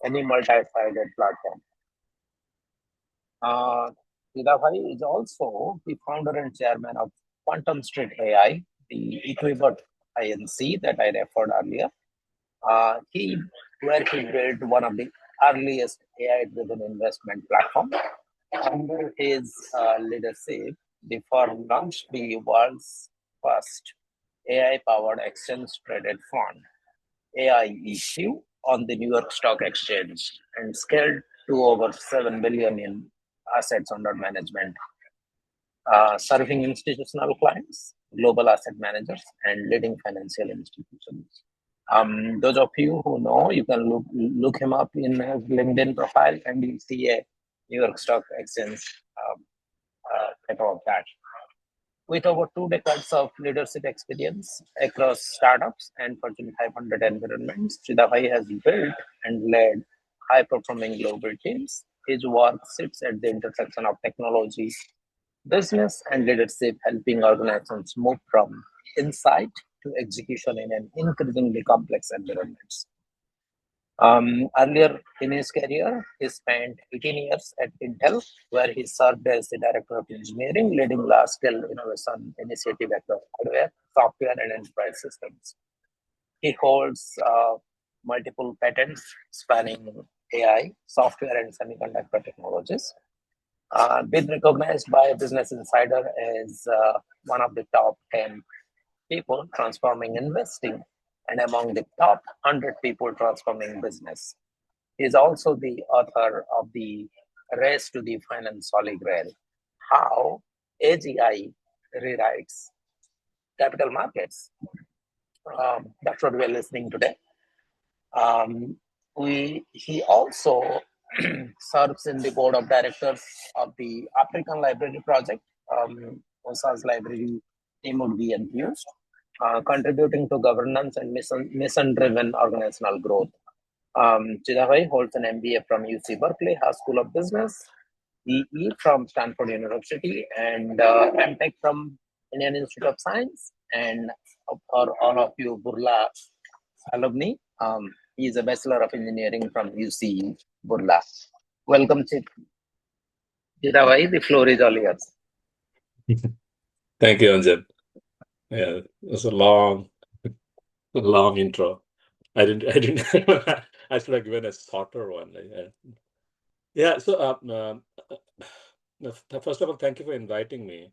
any multi-sided platform. Chida Bhai is also the founder and chairman of Quantum Street AI, the Equibot INC that I referred earlier. He where he built one of the earliest AI-driven investment platform. Under his leadership, the firm launched the world's first AI-powered exchange-traded fund, AIEQ, on the New York Stock Exchange and scaled to over 7 billion in assets under management, serving institutional clients, global asset managers, and leading financial institutions. Those of you who know, you can look him up in his LinkedIn profile, and you'll see a New York Stock Exchange type of that. With over 2 decades of leadership experience across startups and Fortune 500 environments, Chida Bhai has built and led high-performing global teams. His work sits at the intersection of technology, business, and leadership, helping organizations move from insight to execution in an increasingly complex environments. Earlier in his career, he spent 18 years at Intel, where he served as the director of engineering, leading large-scale innovation initiative across hardware, software, and enterprise systems. He holds multiple patents spanning AI, software, and semiconductor technologies. Been recognized by Business Insider as one of the top 10 people transforming investing and among the top 100 people transforming business. He is also the author of the Race to the Finance Holy Grail, How AGI Rewrites Capital Markets. That's what we're listening today. He also serves in the board of directors of the African Library Project, OSA's library team would be infused, contributing to governance and mission-driven organizational growth. Chida Bhai holds an MBA from UC Berkeley School of Business, EE from Stanford University, and MTech from Indian Institute of Science. And for all of you Burla alumni, he is a Bachelor of Engineering from UC Burla. Welcome, Chida Bhai. The floor is all yours. Thank you, Anjan. Yeah, it was a long intro. I should have given a shorter one. Yeah. So, first of all, thank you for inviting me.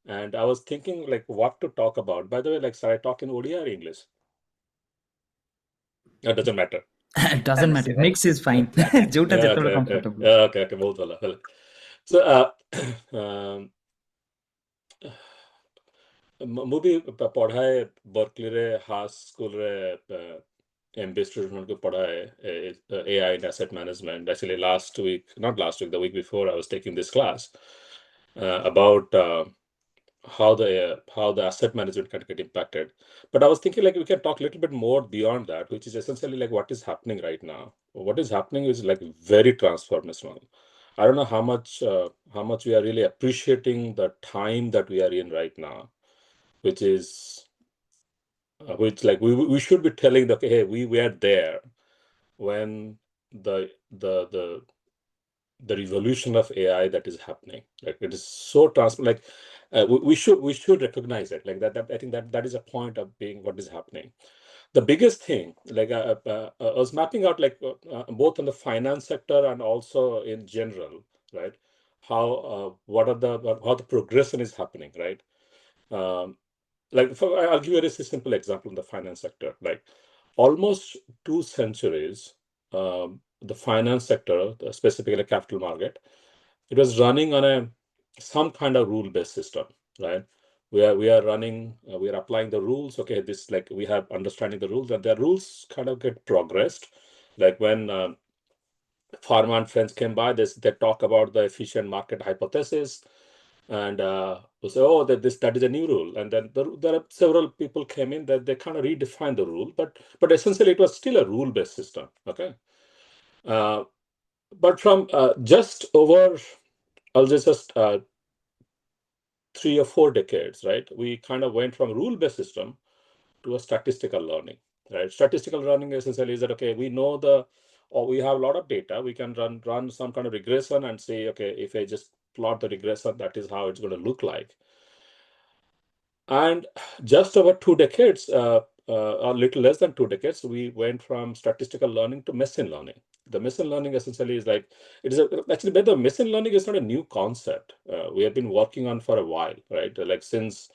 And I was thinking like what to talk about. By the way, like, should I talk in Odia or English? It doesn't matter. It doesn't matter. Mix is fine. Jota okay, comfortable. Okay, बहुत वाला. So, मुझे पढ़ा है Berkeley रे हास school रे MBA student को पढ़ा है AI and asset management. Actually, the week before, I was taking this class about how the asset management can get impacted. But I was thinking like we can talk a little bit more beyond that, which is essentially like what is happening right now. What is happening is like very transformational. I don't know how much we are really appreciating the time that we are in right now, which is which like we should be telling that, hey, we were there when the revolution of AI that is happening. Like it is so like we should recognize it. Like that I think that is a point of being what is happening. The biggest thing, like I was mapping out like both in the finance sector and also in general, right? How how the progression is happening, right? I'll give you a simple example in the finance sector. Like almost 2 centuries, the finance sector, specifically capital market, it was running on some kind of rule-based system, right? We are running, we are applying the rules. Okay, this like we have understanding the rules, and the rules kind of get progressed. Like when Pharma and friends came by, they talk about the efficient market hypothesis, and we say, oh, that is a new rule. And then there are several people came in that they kind of redefined the rule, but essentially it was still a rule-based system. Okay, but from just over, I'll just 3 or 4 decades, right? We kind of went from rule-based system to a statistical learning, right? Statistical learning essentially is that, okay, we know or we have a lot of data, we can run some kind of regression and say, okay, if I just plot the regression, that is how it's going to look like. And just over 2 decades, a little less than 2 decades, we went from statistical learning to machine learning. The machine learning essentially is like, actually, but the machine learning is not a new concept. We have been working on for a while, right? Like since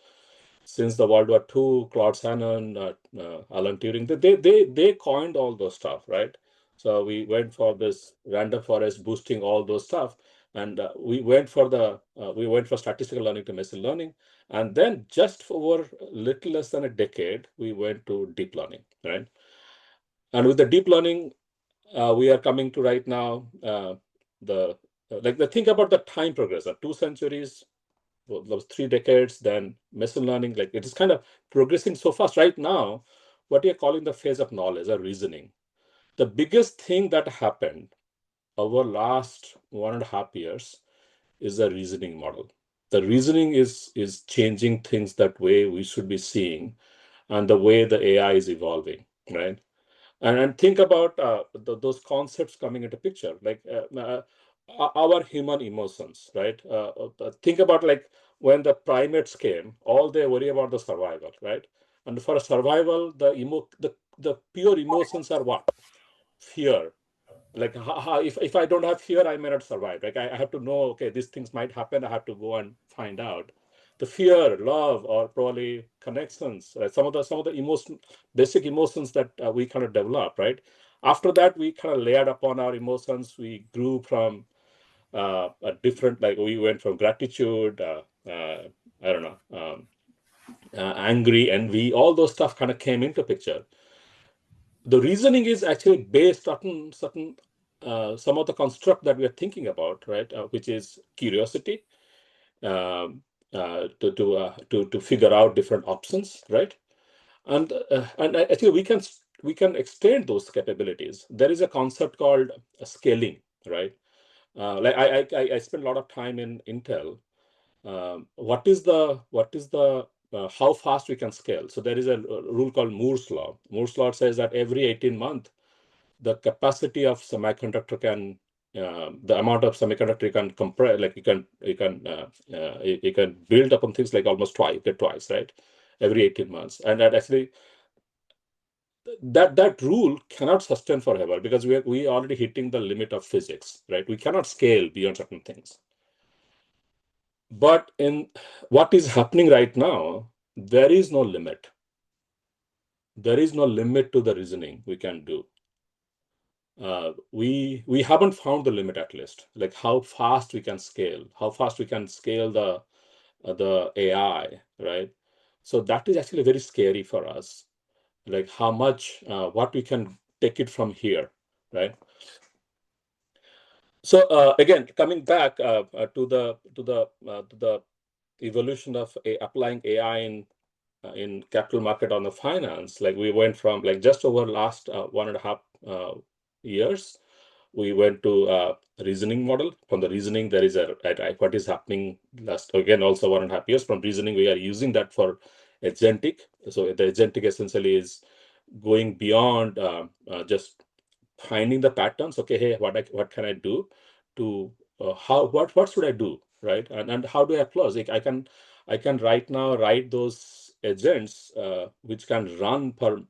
the World War II, Claude Shannon, Alan Turing, they coined all those stuff, right? So we went for this random forest boosting, all those stuff, and we went for statistical learning to machine learning, and then just for a little less than a decade, we went to deep learning, right? And with the deep learning, we are coming to right now the think about the time progression, 2 centuries. Well, those 3 decades, then machine learning, like it is kind of progressing so fast. Right now, what you're calling the phase of knowledge or reasoning, the biggest thing that happened over last 1.5 years is the reasoning model. The reasoning is changing things that way we should be seeing, and the way the AI is evolving, right? And think about those concepts coming into picture, like our human emotions, right? Think about like when the primates came, all they worry about the survival, right? And for survival, the pure emotions are what? Fear. Like if I don't have fear, I may not survive. Like I have to know, okay, these things might happen. I have to go and find out. The fear, love, or probably connections, right? Some of the basic emotions that we kind of develop, right? After that, we kind of layered upon our emotions. We grew from a different, like we went from gratitude, I don't know, angry, envy, all those stuff kind of came into picture. The reasoning is actually based on certain some of the construct that we are thinking about, right? Which is curiosity, to figure out different options, right? And I think we can extend those capabilities. There is a concept called scaling, right? Like I spent a lot of time in Intel. What is the how fast we can scale? So there is a rule called Moore's law. Moore's law says that every 18 months, the capacity of semiconductor can the amount of semiconductor you can compress, like you can build upon things like almost twice, right? Every 18 months. And that actually that rule cannot sustain forever, because we already hitting the limit of physics, right? We cannot scale beyond certain things. But in what is happening right now, there is no limit. There is no limit to the reasoning we can do. We haven't found the limit, at least, like how fast we can scale, the AI, right? So that is actually very scary for us, like how much what we can take it from here, right? So again, coming back to the evolution of applying AI in capital market on the finance, like we went from like just over last 1.5 years, we went to reasoning model. From the reasoning, there is what is happening last, again, also 1.5 years. From reasoning, we are using that for agentic. So the agentic essentially is going beyond just finding the patterns. Okay, hey, what can I do to what should I do, right? And how do I apply? Like I can right now write those agents which can run per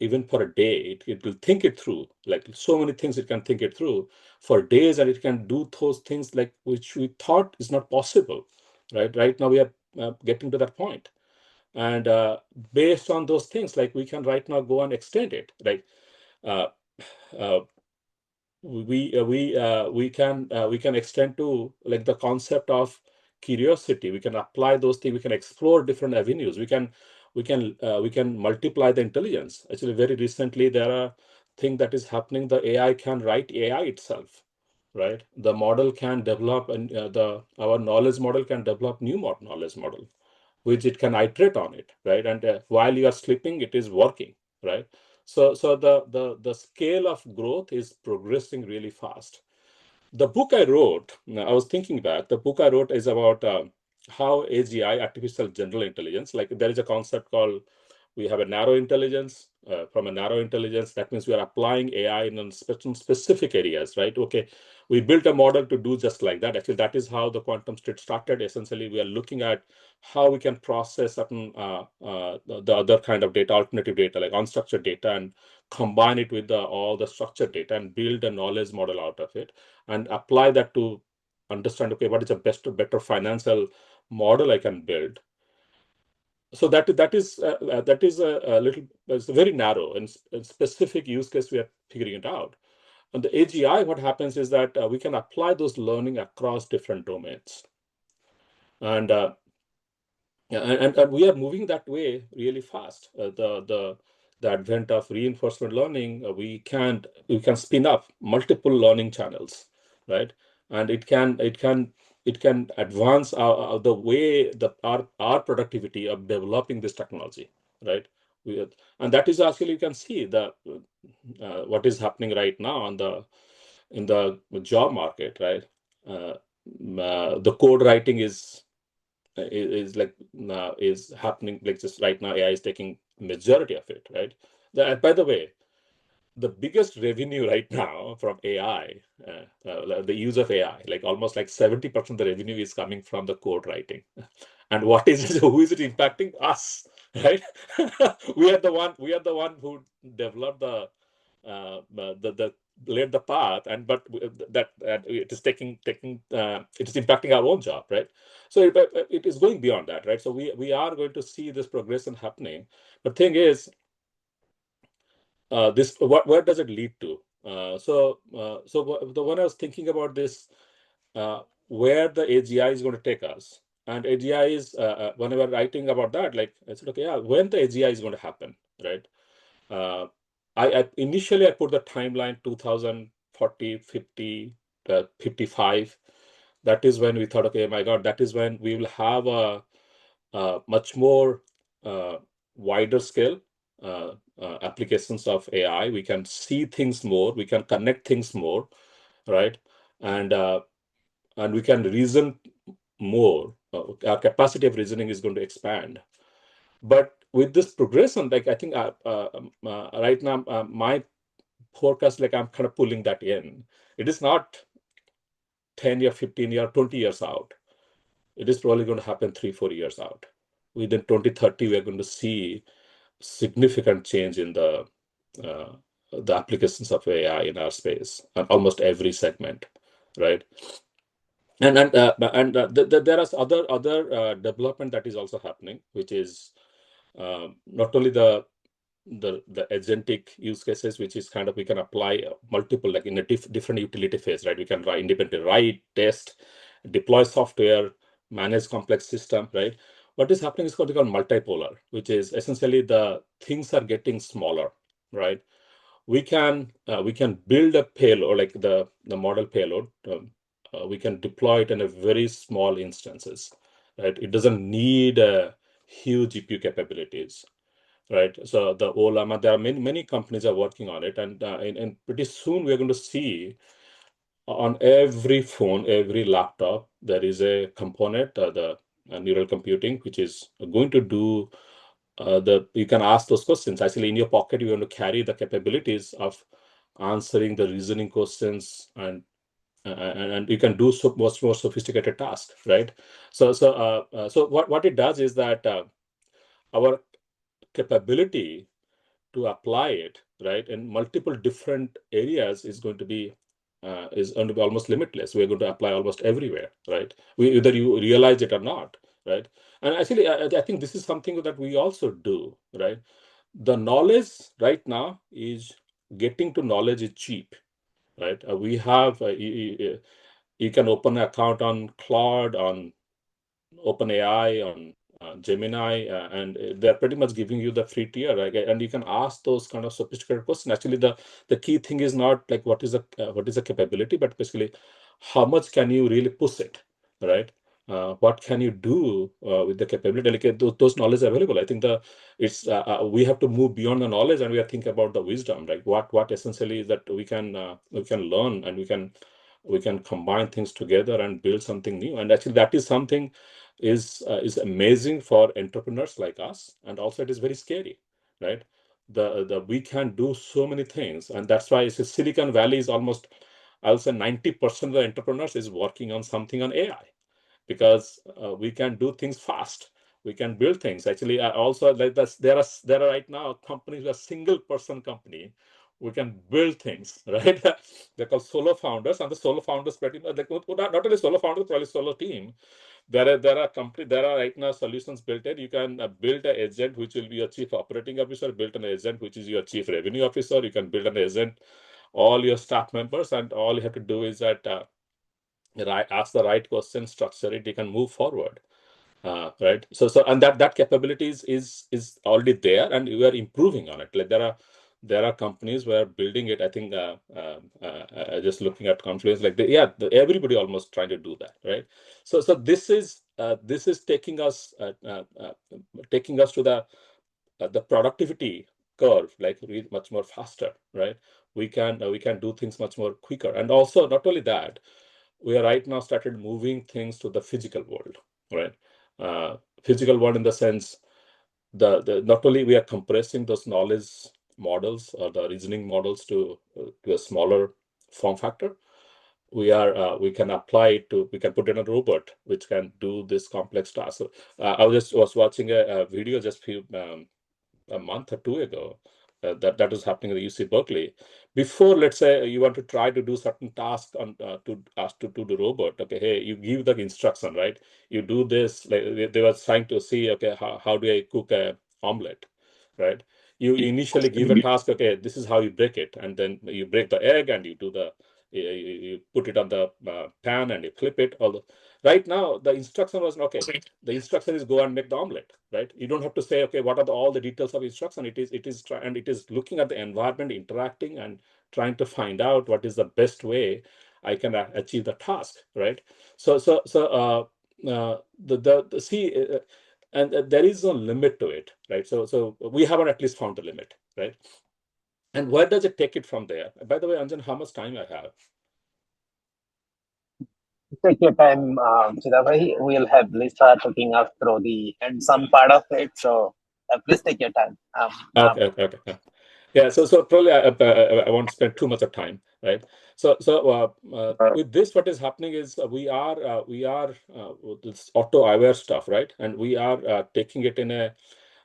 even for a day. It will think it through, like so many things it can think it through for days, and it can do those things like which we thought is not possible, right? Right now we are getting to that point. And based on those things, like we can right now go and extend it, like uh, uh, we can extend to like the concept of curiosity. We can apply those things. We can explore different avenues. We can multiply the intelligence. Actually, very recently there are thing that is happening. The AI can write AI itself, right? The model can develop, and the our knowledge model can develop new knowledge model, which it can iterate on it, right? And while you are sleeping, it is working, right? So the scale of growth is progressing really fast. The book I wrote, I was thinking back, the book I wrote is about how AGI, artificial general intelligence, like there is a concept called, we have a narrow intelligence, from a narrow intelligence, that means we are applying AI in specific areas, right? Okay, we built a model to do just like that. Actually, that is how the quantum state started. Essentially, we are looking at how we can process certain the other kind of data, alternative data, like unstructured data, and combine it with all the structured data and build a knowledge model out of it and apply that to understand, okay, what is the better financial model I can build. So that is a little, it's a very narrow and specific use case we are figuring it out. On the AGI, what happens is that we can apply those learning across different domains, and and we are moving that way really fast. The advent of reinforcement learning, we can spin up multiple learning channels, right? And it can advance the way our productivity of developing this technology, right? And that is actually, you can see the what is happening right now in the job market, right? The code writing is like is happening, like just right now AI is taking majority of it, right? By the way, the biggest revenue right now from AI, the use of AI, like almost like 70% of the revenue is coming from the code writing. And what is it, who is it impacting? Us, right? We are the one who developed the laid the path, and but that it is taking it is impacting our own job, right? So it is going beyond that, right? So we are going to see this progression happening. But thing is, this where does it lead to? The one I was thinking about this, where the AGI is going to take us, and AGI is when we were writing about that, like I said, okay, yeah, when the AGI is going to happen, right? I initially I put the timeline 2040, 50, 55. That is when we thought, okay, my God, that is when we will have a much more wider scale applications of AI. We can see things more, we can connect things more, right? And we can reason more. Our capacity of reasoning is going to expand. But with this progression, like I think right now, my forecast, like I'm kind of pulling that in. It is not 10 year, 15 year, 20 years out. It is probably going to happen 3-4 years out. Within 2030, we are going to see significant change in the applications of AI in our space and almost every segment, right? And there is other development that is also happening, which is not only the agentic use cases, which is kind of we can apply multiple, like in a different utility phase, right? We can independently write, test, deploy software, manage complex system, right? What is happening is what we call multipolar, which is essentially the things are getting smaller, right? We can build a payload, like the model payload. We can deploy it in a very small instances, right? It doesn't need huge GPU capabilities, right? So the Olama, there are many companies are working on it, and pretty soon we're going to see on every phone, every laptop, there is a component, the neural computing, which is going to do you can ask those questions. Actually, in your pocket, you want to carry the capabilities of answering the reasoning questions, and you can do much more sophisticated tasks, right? So what it does is that our capability to apply it, right, in multiple different areas is going to be almost limitless. We're going to apply almost everywhere, right? Either you realize it or not, right? And actually, I think this is something that we also do, right? The knowledge right now is getting to knowledge is cheap, right? We have you can open an account on Claude, on OpenAI, on Gemini, and they're pretty much giving you the free tier, right? And you can ask those kind of sophisticated questions. Actually, the key thing is not like what is the capability, but basically how much can you really push it, right? What can you do with the capability? Like those knowledge available. I think we have to move beyond the knowledge, and we are thinking about the wisdom, right? What essentially is that we can learn, and we can combine things together and build something new. And actually, that is something is amazing for entrepreneurs like us, and also it is very scary, right? we can do so many things, and that's why Silicon Valley is almost, I'll say 90% of the entrepreneurs is working on something on AI, because we can do things fast. We can build things. Actually, I also like that there are right now companies, a single person company, we can build things, right? They're called solo founders, and the solo founders pretty much like not only solo founders, probably solo team. There are right now solutions built in. You can build an agent which will be your chief operating officer, build an agent which is your chief revenue officer. You can build an agent, all your staff members, and all you have to do is that ask the right question, structure it, you can move forward. Right. So and that capabilities is already there, and we are improving on it. Like there are companies who are building it. I think just looking at Confluence, like everybody almost trying to do that, right? So this is taking us to the productivity curve, like much more faster, right? We can do things much more quicker, and also not only that, we are right now started moving things to the physical world, right? Physical world in the sense, the not only we are compressing those knowledge models or the reasoning models to a smaller form factor, we can apply it to, we can put in a robot which can do this complex task. So, I was watching a video just a month or two ago, that was happening at the UC Berkeley. Before, let's say you want to try to do certain task on to ask to do the robot. Okay, hey, you give the instruction, right? You do this. Like they were trying to see, okay, how do I cook a omelet, right? You initially give a task. Okay, this is how you break it, and then you break the egg and you do the you put it on the pan and you flip it. Right now, the instruction was okay. The instruction is go and make the omelet, right? You don't have to say, okay, what are all the details of instruction. It is looking at the environment, interacting, and trying to find out what is the best way I can achieve the task, right? The see, and there is no limit to it, right? So we haven't at least found the limit, right? And where does it take it from there? By the way, Anjan, how much time I have? Take your time, Chida bhai. We'll have Lisa taking us through the hands-on part of it. So please take your time. Okay. Yeah, so probably I won't spend too much of time, right? So with this, what is happening is we are with this auto aware stuff, right? And we are taking it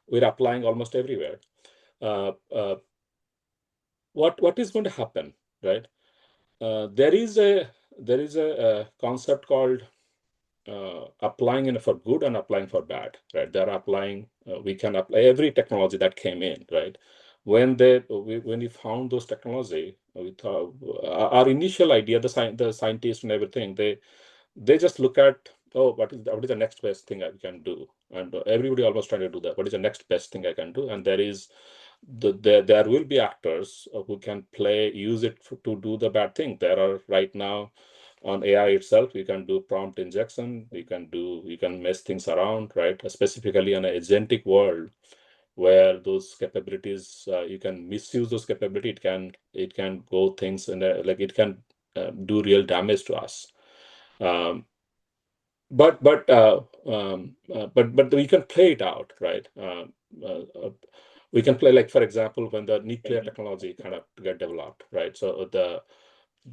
we're applying almost everywhere. What is going to happen, right? There is a concept called applying in for good and applying for bad, right? They're applying. We can apply every technology that came in, right? When we found those technology, we thought our initial idea, the scientists and everything, they just look at, oh, what is the next best thing I can do, and everybody almost trying to do that. What is the next best thing I can do? And there will be actors who can use it to do the bad thing. There are right now on AI itself, you can do prompt injection, you can mess things around, right? Specifically on an agentic world where those capabilities, you can misuse those capabilities. It can go things like it can do real damage to us. But we can play it out, right? We can play, like, for example, when the nuclear technology kind of get developed, right? So the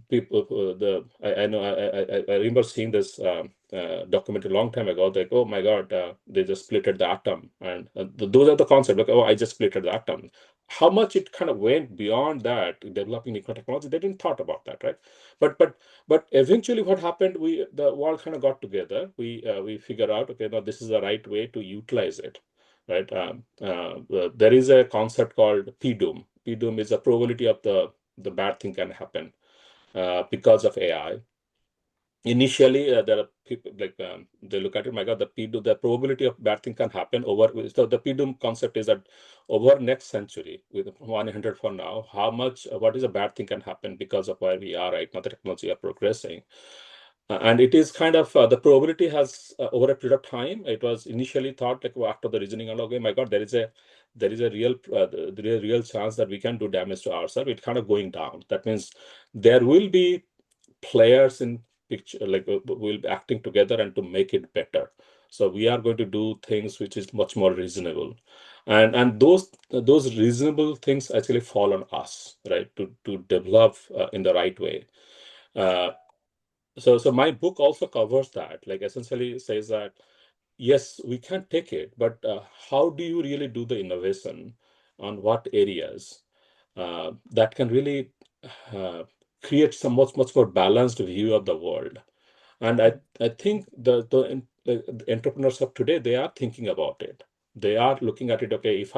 people, I know I remember seeing this documentary a long time ago. Like, oh my God, they just splitted the atom, and those are the concepts. Like, oh, I just splitted the atom. How much it kind of went beyond that, developing nuclear technology, they didn't thought about that, right? But eventually, what happened? The world kind of got together. We figured out, okay, now this is the right way to utilize it, right? There is a concept called PDOOM. PDOOM is a probability of the bad thing can happen because of AI. Initially, there are people like they look at it. My God, the probability of bad thing can happen over. So the PDOOM concept is that over next century, with 100 for now, what is a bad thing can happen because of where we are right now, the technology are progressing. And it is kind of the probability has over a period of time. It was initially thought like after the reasoning, okay, my God, there is a real chance that we can do damage to ourselves. It's kind of going down. That means there will be players in picture, like will be acting together and to make it better. So we are going to do things which is much more reasonable, and those reasonable things actually fall on us, right, to develop in the right way. So my book also covers that, like essentially says that yes, we can take it, but how do you really do the innovation on what areas that can really uh, create some much more balanced view of the world? And I think the entrepreneurs of today, they are thinking about it. They are looking at it. Okay, if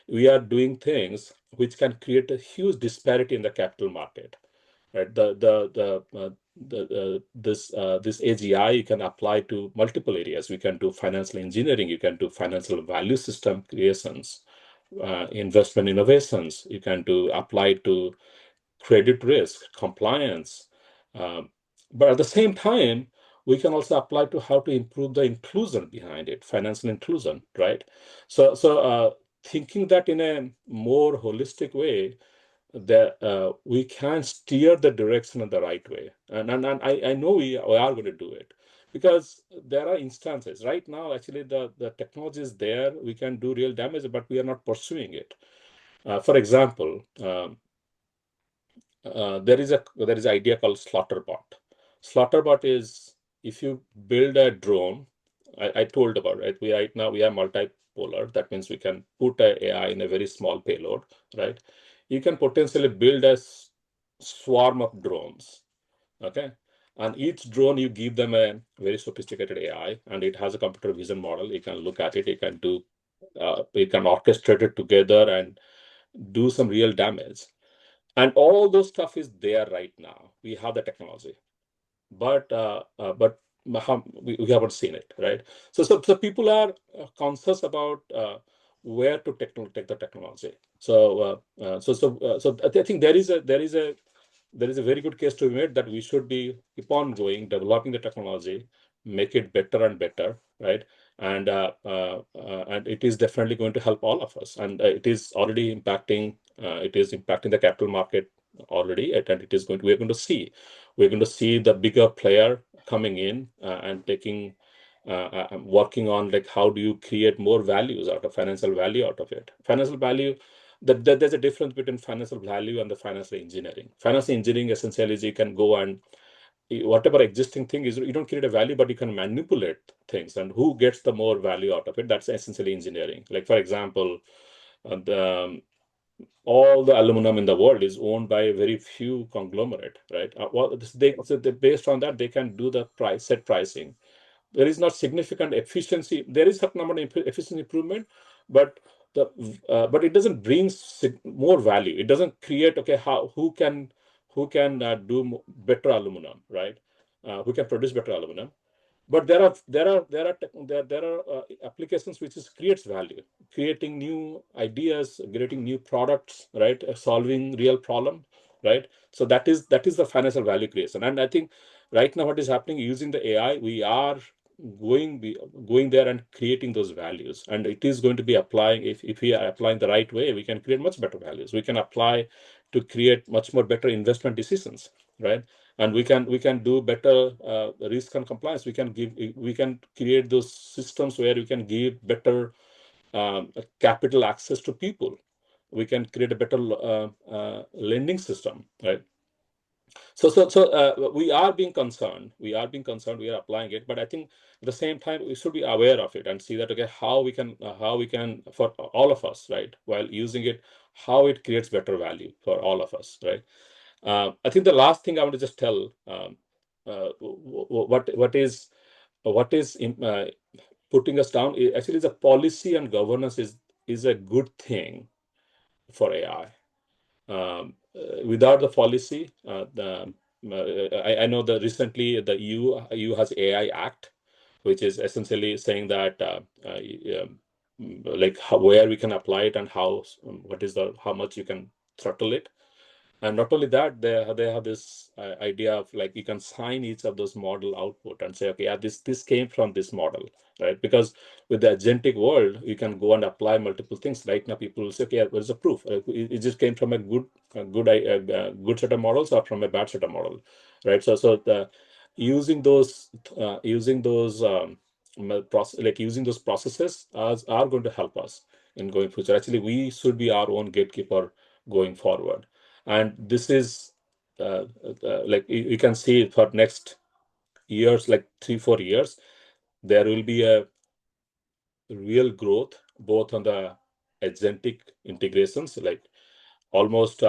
we are doing things which can create a huge disparity in the capital market, right? This AGI you can apply to multiple areas. We can do financial engineering. You can do financial value system creations, investment innovations. You can do apply to credit risk, compliance. Um, but at the same time, we can also apply to how to improve the inclusion behind it, financial inclusion, right? So thinking that in a more holistic way, that we can steer the direction in the right way. And I know we are going to do it, because there are instances right now, actually, the technology is there, we can do real damage, but we are not pursuing it. For example, there is an idea called slaughterbot. Slaughterbot is, if you build a drone, I told about, right? Right now we have multipolar. That means we can put a AI in a very small payload, right? You can potentially build a swarm of drones, okay? And each drone, you give them a very sophisticated AI, and it has a computer vision model. You can look at it. You can do, you can orchestrate it together and do some real damage. And all those stuff is there right now. We have the technology, but we haven't seen it, right? So people are conscious about where to take the technology. So I think there is a very good case to be made that we should be keep on going, developing the technology, make it better and better, right? And it is definitely going to help all of us, and it is already impacting. It is impacting the capital market already, and it is going to, we're going to see the bigger player coming in and taking working on, like, how do you create more values out of financial value out of it. Financial value, that there's a difference between financial value and the financial engineering. Financial engineering essentially is you can go and whatever existing thing is, you don't create a value, but you can manipulate things, and who gets the more value out of it, that's essentially engineering. Like, for example, all the aluminum in the world is owned by a very few conglomerate, right? Based on that, they can do the set pricing. There is not significant efficiency. There is certain amount of efficiency improvement, but but it doesn't bring more value. It doesn't create, okay, who can better aluminum, right? Who can produce better aluminum? But there are applications which creates value, creating new ideas, creating new products, right? Solving real problem, right? So that is the financial value creation. And I think right now what is happening, using the AI, we are going there and creating those values, and it is going to be applying, if we are applying the right way, we can create much better values. We can apply to create much more better investment decisions, right? And we can do better risk and compliance. We can create those systems where we can give better capital access to people. We can create a better lending system, right? So we are being concerned. We are being concerned. We are applying it, but I think at the same time we should be aware of it and see that, okay, how we can for all of us, right, while using it, how it creates better value for all of us, right? I think the last thing I want to just tell, what is putting us down, actually, the policy and governance is a good thing for AI. Without the policy, I know that recently the EU has AI Act, which is essentially saying that like where we can apply it, and how much you can throttle it. And not only that, they have this idea of, like, you can sign each of those model output and say, okay, yeah, this came from this model, right? Because with the agentic world, you can go and apply multiple things. Right now, people will say, okay, yeah, where's the proof? It just came from a good set of models, or from a bad set of model, right? So using those like using those processes are going to help us in going future. Actually, we should be our own gatekeeper going forward. And this is like you can see for next years, like 3-4 years, there will be a real growth both on the agentic integrations, like almost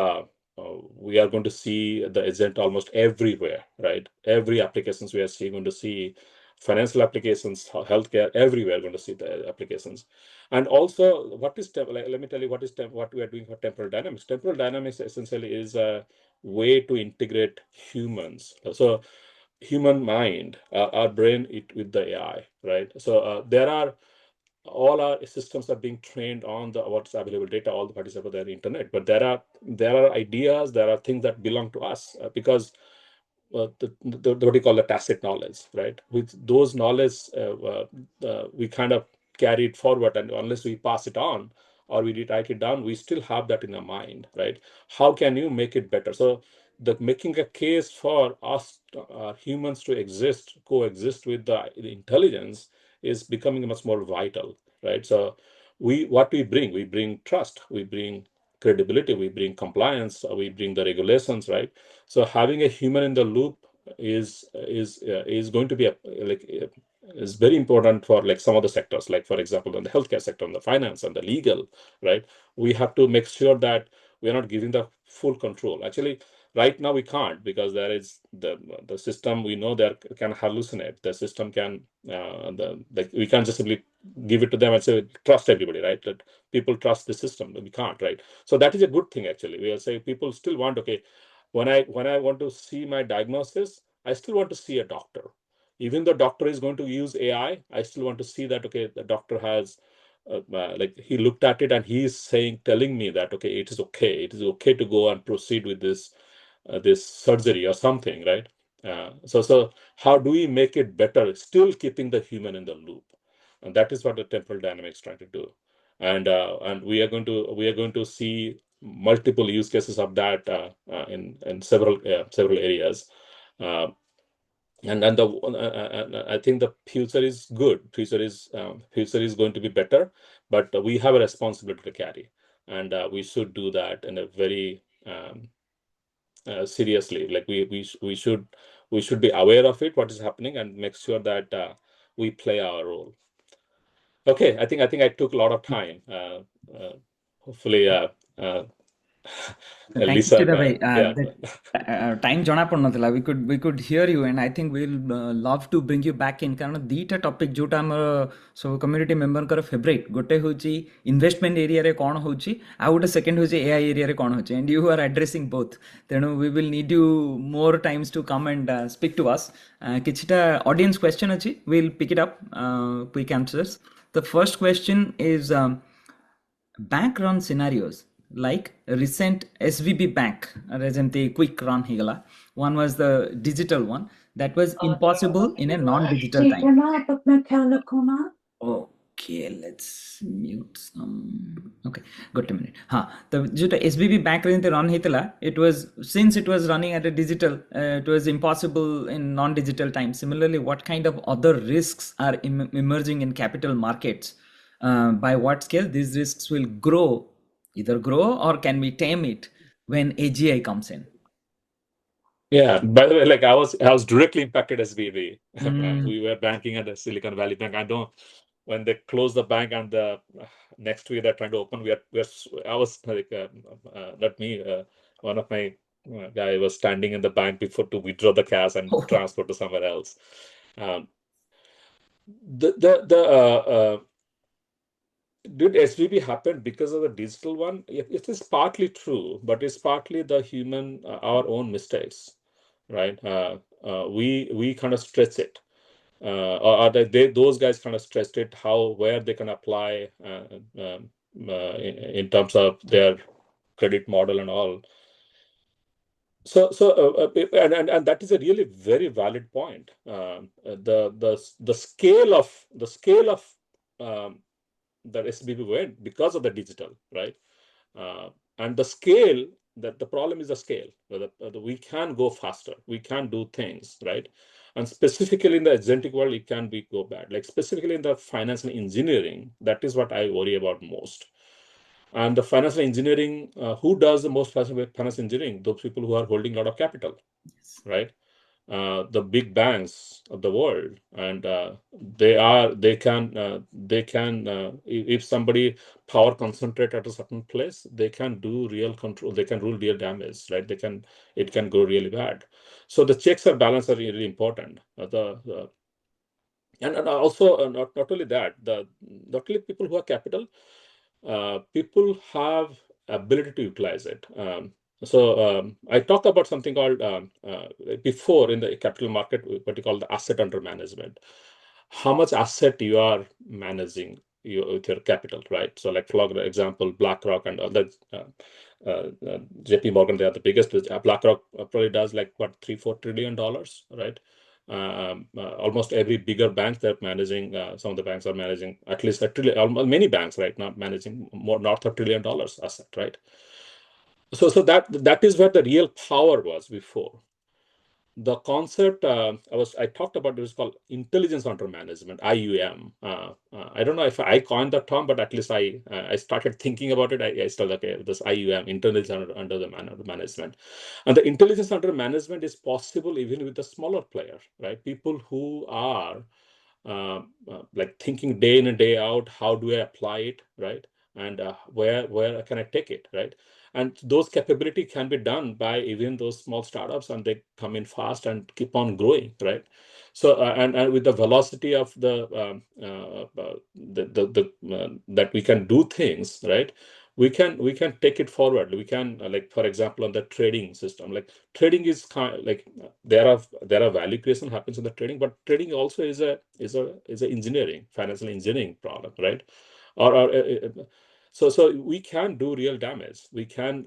we are going to see the agent almost everywhere, right? Every applications we are seeing, going to see financial applications, healthcare, everywhere going to see the applications. And also, what is like, let me tell you what we are doing for temporal dynamics. Temporal dynamics essentially is a way to integrate humans. So human mind, our brain, with the AI, right? So there are all our systems are being trained on the what's available data, all the parties about the internet. But there are ideas, there are things that belong to us because what do you call the tacit knowledge, right? With those knowledge, we kind of carry it forward, and unless we pass it on or we write it down, we still have that in our mind, right? How can you make it better? So the making a case for us humans to coexist with the intelligence is becoming much more vital, right? So we bring trust, we bring credibility, we bring compliance, we bring the regulations, right? So having a human in the loop is going to be is very important for like some of the sectors, like for example in the healthcare sector, in the finance and the legal, right? We have to make sure that we are not giving the full control. Actually, right now we can't, because there is the system, we know there can hallucinate. The system can we can't just simply give it to them and say trust everybody, right? That people trust the system. We can't, right? So that is a good thing. Actually, we are saying people still want, okay, when I want to see my diagnosis, I still want to see a doctor. Even the doctor is going to use AI, I still want to see that, okay, the doctor has like he looked at it and he is telling me that, okay, it is okay to go and proceed with this surgery or something, right? So how do we make it better, still keeping the human in the loop? And that is what the temporal dynamics trying to do. And we are going to see multiple use cases of that in several areas. Uh, and I think the future is good. Future is going to be better, but we have a responsibility to carry, and we should do that in a very seriously. Like we should be aware of it, what is happening, and make sure that we play our role. Okay, I think I took a lot of time. Hopefully, uh, Thank you, Lisa, Chida bhai. yeah. Time jana padnatila. We could hear you, and I think we'll love to bring you back in. Karan dita topic jota amar so community member kar favorite. Gote hochi investment area re kon hochi. I would second hochi AI area re kon hochi, and you are addressing both. Then we will need you more times to come and speak to us. Kichita audience question achi. We'll pick it up. Quick answers. The first question is. Bank run scenarios like recent SVB bank recently quick run higala. One was the digital one that was impossible in a non-digital time. Okay, let's mute some. Okay, got a minute. The SBB bank run hitala, it was, since it was running at a digital, it was impossible in non-digital time. Similarly, what kind of other risks are emerging in capital markets? By what scale these risks will either grow or can we tame it when AGI comes in? Yeah. By the way, like I was directly impacted as we we were banking at the Silicon Valley Bank. I know when they closed the bank and the next week they're trying to open. I was like, not me. One of my guy was standing in the bank before to withdraw the cash and transfer to somewhere else. Um, did SVB happen because of the digital one? It is partly true, but it's partly the human, our own mistakes, right? We kind of stretch it, or those guys kind of stretched it. Where they can apply in terms of their credit model and all. And that is a really very valid point. The scale of that SBB went because of the digital, right? And the scale that the problem is the scale. We can go faster. We can do things, right? And specifically in the agentic world, it can go bad. Like specifically in the financial engineering, that is what I worry about most. And the financial engineering, who does the most financial engineering? Those people who are holding a lot of capital, Yes. right? The big banks of the world, and if somebody power concentrate at a certain place, they can do real control. They can rule real damage, right? It can go really bad. So the checks and balance are really important. And also not only that, not only people who have capital, people have ability to utilize it. I talked about something called before in the capital market, what you call the asset under management. How much asset you are managing with your capital, right? So, like for example, BlackRock and other JP Morgan, they are the biggest. BlackRock probably does like what, $3-4 trillion, right? Almost every bigger bank they're managing, some of the banks are managing at least a trillion, many banks right now managing more north of $1 trillion asset, right? So that is where the real power was before. The concept I talked about is called intelligence under management, IUM. I don't know if I coined that term, but at least I started thinking about it. I started, okay, this IUM, intelligence under the management, and the intelligence under management is possible even with the smaller player, right? People who are like thinking day in and day out, how do I apply it, right? And where can I take it, right? And those capability can be done by even those small startups, and they come in fast and keep on growing, right? So and with the velocity of that we can do things, right? We can take it forward. We can like, for example, on the trading system, like trading is like there are value creation happens in the trading, but trading also is a engineering, financial engineering problem, right? Or so we can do real damage. We can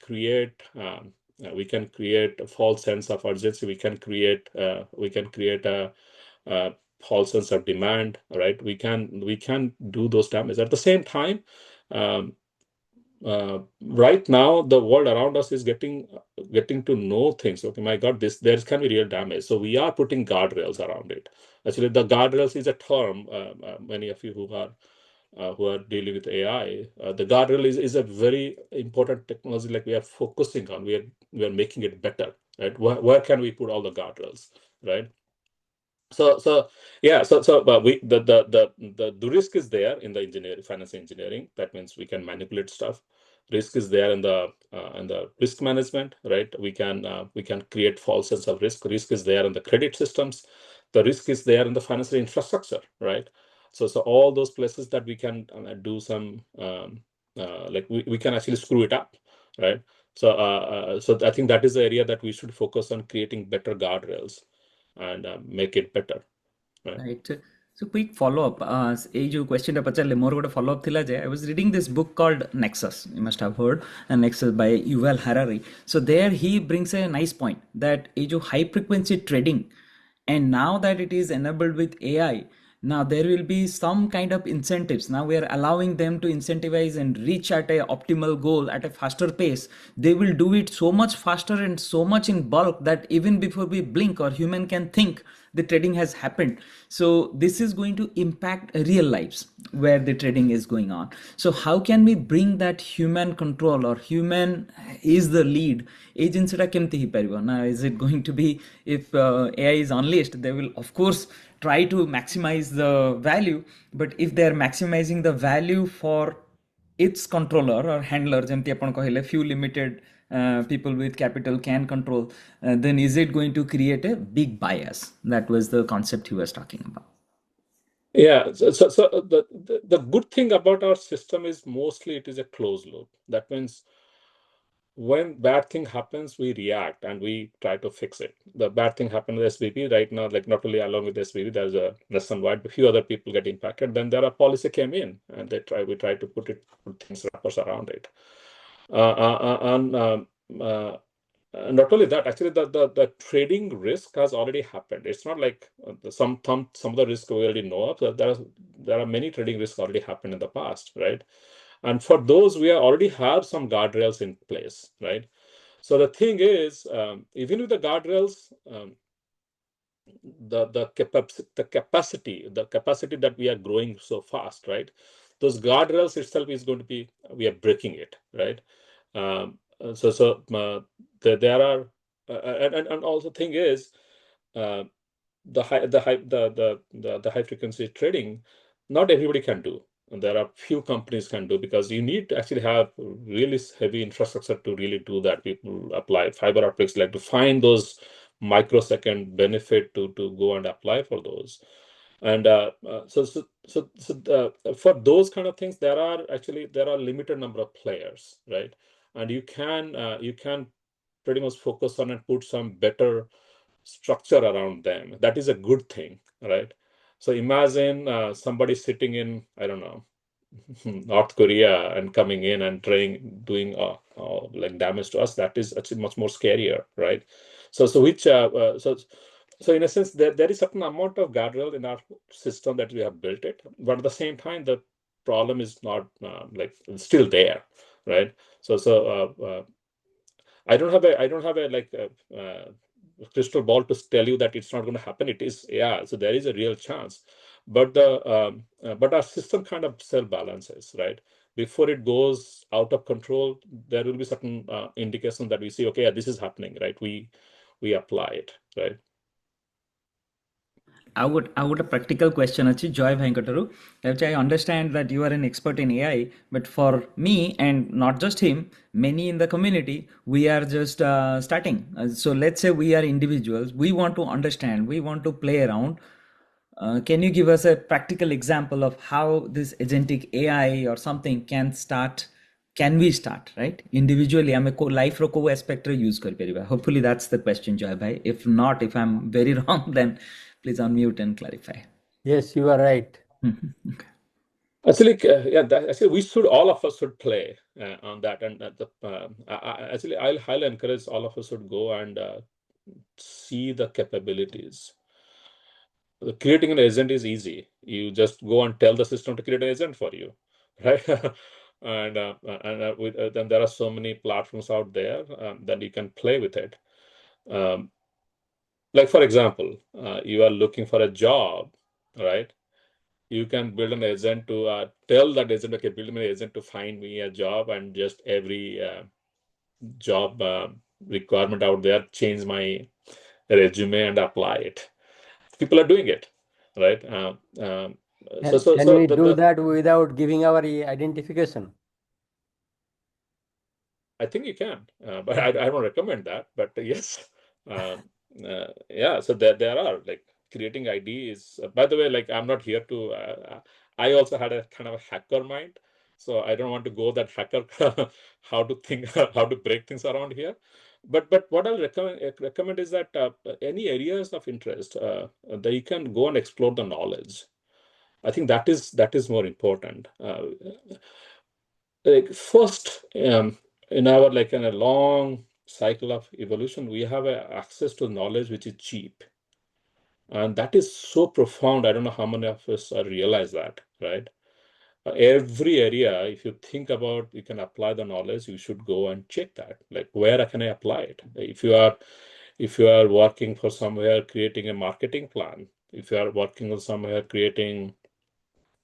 create a false sense of urgency. We can create a false sense of demand, right? We can do those damage. At the same time, um, right now the world around us is getting to know things. Okay, my God, there can be real damage. So we are putting guardrails around it. Actually, the guardrails is a term. Many of you who are dealing with AI, the guardrail is a very important technology. Like we are focusing on, we are making it better, right? Where can we put all the guardrails, right? So yeah, but the risk is there in the finance engineering. That means we can manipulate stuff. Risk is there in the risk management, right? We can create false sense of risk. Risk is there in the credit systems. The risk is there in the financial infrastructure, right? So all those places that we can do some like we can actually screw it up, right? So I think that is the area that we should focus on, creating better guardrails and make it better, right? Right. So quick follow-up. ये जो question टा पचारे मोर गोटे follow-up थिला जे I was reading this book called Nexus. You must have heard, and Nexus by Yuval Harari. So there he brings a nice point that ये जो high frequency trading, and now that it is enabled with AI, now there will be some kind of incentives. Now we are allowing them to incentivize and reach at a optimal goal at a faster pace. They will do it so much faster and so much in bulk that even before we blink or human can think, the trading has happened. So this is going to impact real lives where the trading is going on. So how can we bring that human control, or human is the lead agency टा केमती ही परिबो ना? Is it going to be, if AI is unleashed, they will of course try to maximize the value, but if they are maximizing the value for its controller or handler, ଯେମିତି ଆପଣ କହିଲେ few limited people with capital can control, then is it going to create a big bias? That was the concept he was talking about. Yeah, so the good thing about our system is mostly it is a closed loop. That means when bad thing happens, we react and we try to fix it. The bad thing happened with SBB right now, like not only along with SBB, there's a nationwide, a few other people get impacted. Then there are policy came in, and we try to put things wrappers around it. Not only that, actually, the trading risk has already happened. It's not like some of the risk we already know of. There are many trading risks already happened in the past, right? And for those, we already have some guardrails in place, right? So the thing is, even with the guardrails, the capacity that we are growing so fast, right? Those guardrails itself is going to be, we are breaking it, right? There are, and also thing is, uh, the high frequency trading, not everybody can do. And there are few companies can do, because you need to actually have really heavy infrastructure to really do that. People apply fiber optics, like to find those microsecond benefit to go and apply for those. And for those kind of things, there are limited number of players, right? And you can pretty much focus on and put some better structure around them. That is a good thing, right? So imagine somebody sitting in, I don't know, North Korea and coming in and doing like damage to us. That is actually much more scarier, right? So in a sense, there is certain amount of guardrail in our system that we have built it, but at the same time, the problem is not like it's still there, right? I don't have a like crystal ball to tell you that it's not going to happen. It is, yeah. So there is a real chance, but our system kind of self balances, right? Before it goes out of control, there will be certain indications that we see. Okay, yeah, this is happening, right? We apply it, right? I would a practical question achi Joy Venkataru. Which I understand that you are an expert in AI, but for me and not just him, many in the community, we are just starting. So let's say we are individuals, we want to understand, we want to play around. Can you give us a practical example of how this agentic AI or something can start? Can we start, right? Individually, I'm a life ro co aspect use kar pariba. Hopefully that's the question, Joy bhai. If not, if I'm very wrong, then please unmute and clarify. Yes, you are right. Okay. Actually, yeah, actually, all of us should play on that, and actually, I'll highly encourage all of us should go and see the capabilities. Creating an agent is easy. You just go and tell the system to create an agent for you, right? Then there are so many platforms out there that you can play with it. Like for example, you are looking for a job, right? You can build an agent to tell that agent, okay, build me an agent to find me a job, and just every job requirement out there, change my resume and apply it. People are doing it, right? Can we do that without giving our identification? I think you can, but I don't recommend that. But yes, yeah. So there are like creating IDs. By the way, like I'm not here to. I also had a kind of a hacker mind, so I don't want to go that hacker how to think, how to break things around here. But what I'll recommend is that any areas of interest that you can go and explore the knowledge. I think that is more important. Like first, in our like in a long cycle of evolution, we have access to knowledge which is cheap, and that is so profound. I don't know how many of us realize that, right? Every area, if you think about, you can apply the knowledge, you should go and check that. Like, where can I apply it? If you are working for somewhere, creating a marketing plan, if you are working on somewhere creating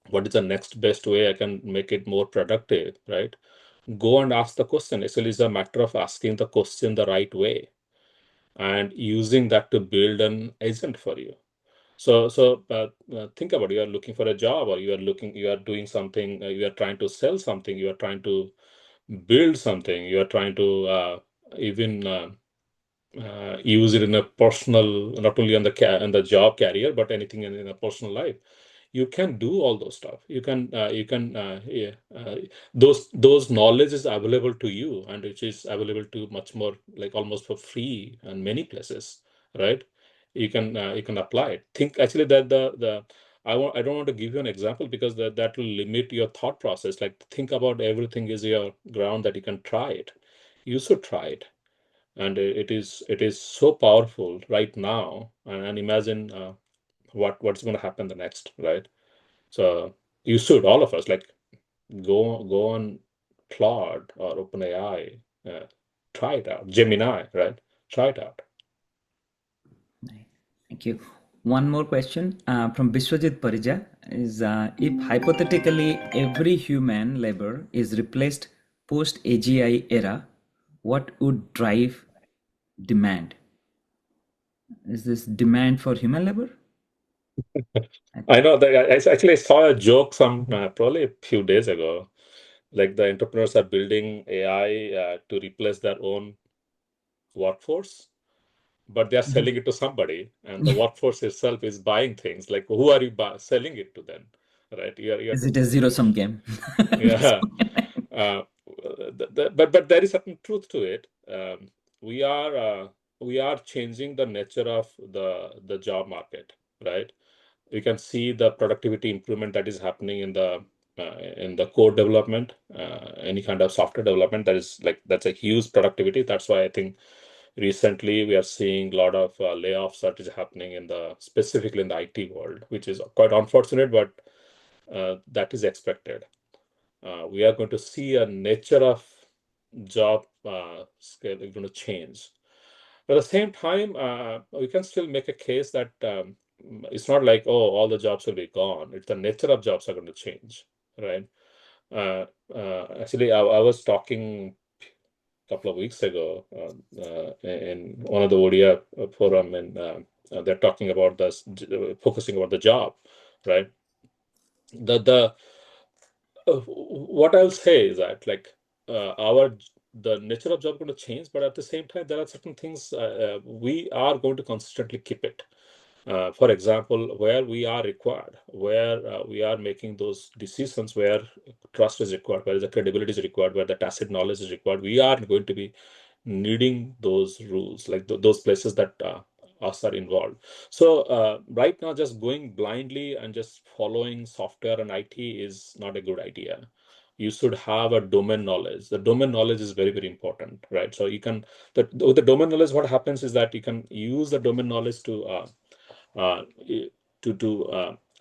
what is the next best way I can make it more productive, right? Go and ask the question. Actually, it's a matter of asking the question the right way and using that to build an agent for you. So think about it. You are looking for a job, or you are doing something, you are trying to sell something, you are trying to build something, you are trying to even use it in a personal, not only on the job career, but anything in a personal life. You can do all those stuff. Yeah, those knowledge is available to you, and which is available to much more, like almost for free and many places, right? You can apply it. Think actually that the I don't want to give you an example, because that will limit your thought process. Like, think about everything is your ground that you can try it. You should try it, and it is so powerful right now. And imagine what's going to happen the next, right? So you should, all of us, like, go on Claude or OpenAI, try it out. Gemini, right? Try it out. Thank you. One more question from Biswajit Parija is if hypothetically every human labor is replaced post AGI era, what would drive demand? Is this demand for human labor? I know that I saw a joke probably a few days ago. Like the entrepreneurs are building AI to replace their own workforce, but they are selling it to somebody, and the workforce itself is buying things. Like, who are you selling it to then? Right? Is it a zero-sum game? Yeah. But there is certain truth to it. We are changing the nature of the job market, right? We can see the productivity improvement that is happening in the code development, any kind of software development. That's a huge productivity. That's why I think recently we are seeing a lot of layoffs that is happening specifically in the IT world, which is quite unfortunate, but that is expected. We are going to see a nature of job scale is going to change. But at the same time, we can still make a case that it's not like, oh, all the jobs will be gone. It's the nature of jobs are going to change, right? Actually, I was talking a couple of weeks ago in one of the ODIA forum, and they're talking about this, focusing about the job, right? The What I'll say is that the nature of job going to change, but at the same time, there are certain things we are going to consistently keep it. For example, where we are required, where we are making those decisions, where trust is required, where the credibility is required, where the tacit knowledge is required, we are going to be needing those rules, like those places that us are involved. So right now, just going blindly and just following software and IT is not a good idea. You should have a domain knowledge. The domain knowledge is very, very important, right? So with the domain knowledge, what happens is that you can use the domain knowledge to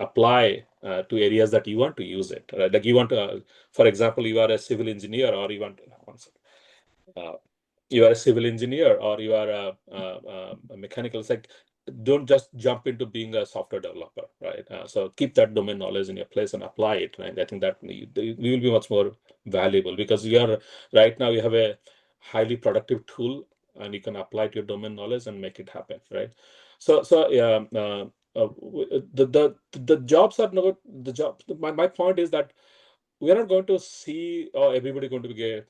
apply to areas that you want to use it. Right? Like you want to, for example, you are a civil engineer, or you are a civil engineer, or you are a mechanical. It's like, don't just jump into being a software developer, right? So keep that domain knowledge in your place and apply it, right? I think that you will be much more valuable, because right now you have a highly productive tool, and you can apply to your domain knowledge and make it happen, right? So yeah, the jobs are not the job. My point is that we are not going to see, oh, everybody going to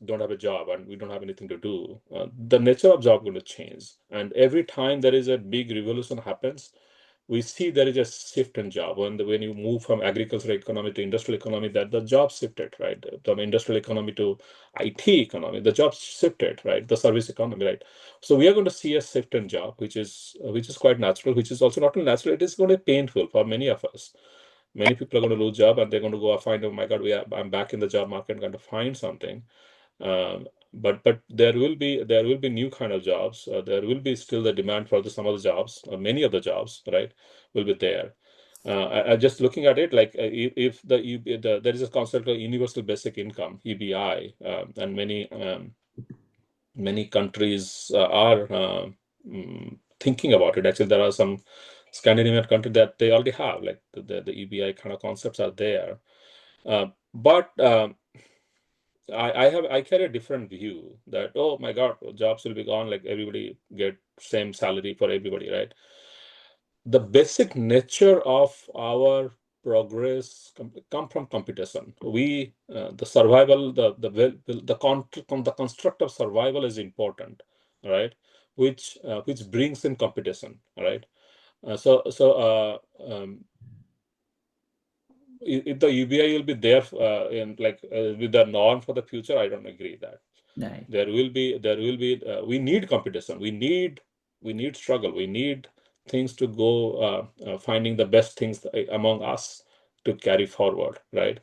don't have a job and we don't have anything to do. The nature of job going to change, and every time there is a big revolution happens, we see there is a shift in job. When you move from agricultural economy to industrial economy, that the job shifted, right? From industrial economy to IT economy, the job shifted, right? The service economy, right? So we are going to see a shift in job, which is quite natural, which is also not only natural, it is going to be painful for many of us. Many people are going to lose job, and they're going to go find, oh my God, I'm back in the job market, going to find something. But there will be new kind of jobs. There will be still the demand for some of the jobs. Many of the jobs, right, will be there. I just looking at it, like if there is a concept of universal basic income (UBI), and many countries are thinking about it. Actually, there are some Scandinavian countries that they already have, like the UBI kind of concepts are there. But I carry a different view that, oh my God, jobs will be gone, like everybody get same salary for everybody, right? The basic nature of our progress come from competition. The survival, the construct of survival is important, right? Which brings in competition, right? If the UBI will be there in with the norm for the future, I don't agree that. Right. We need competition. We need struggle. We need things to go finding the best things among us to carry forward, right?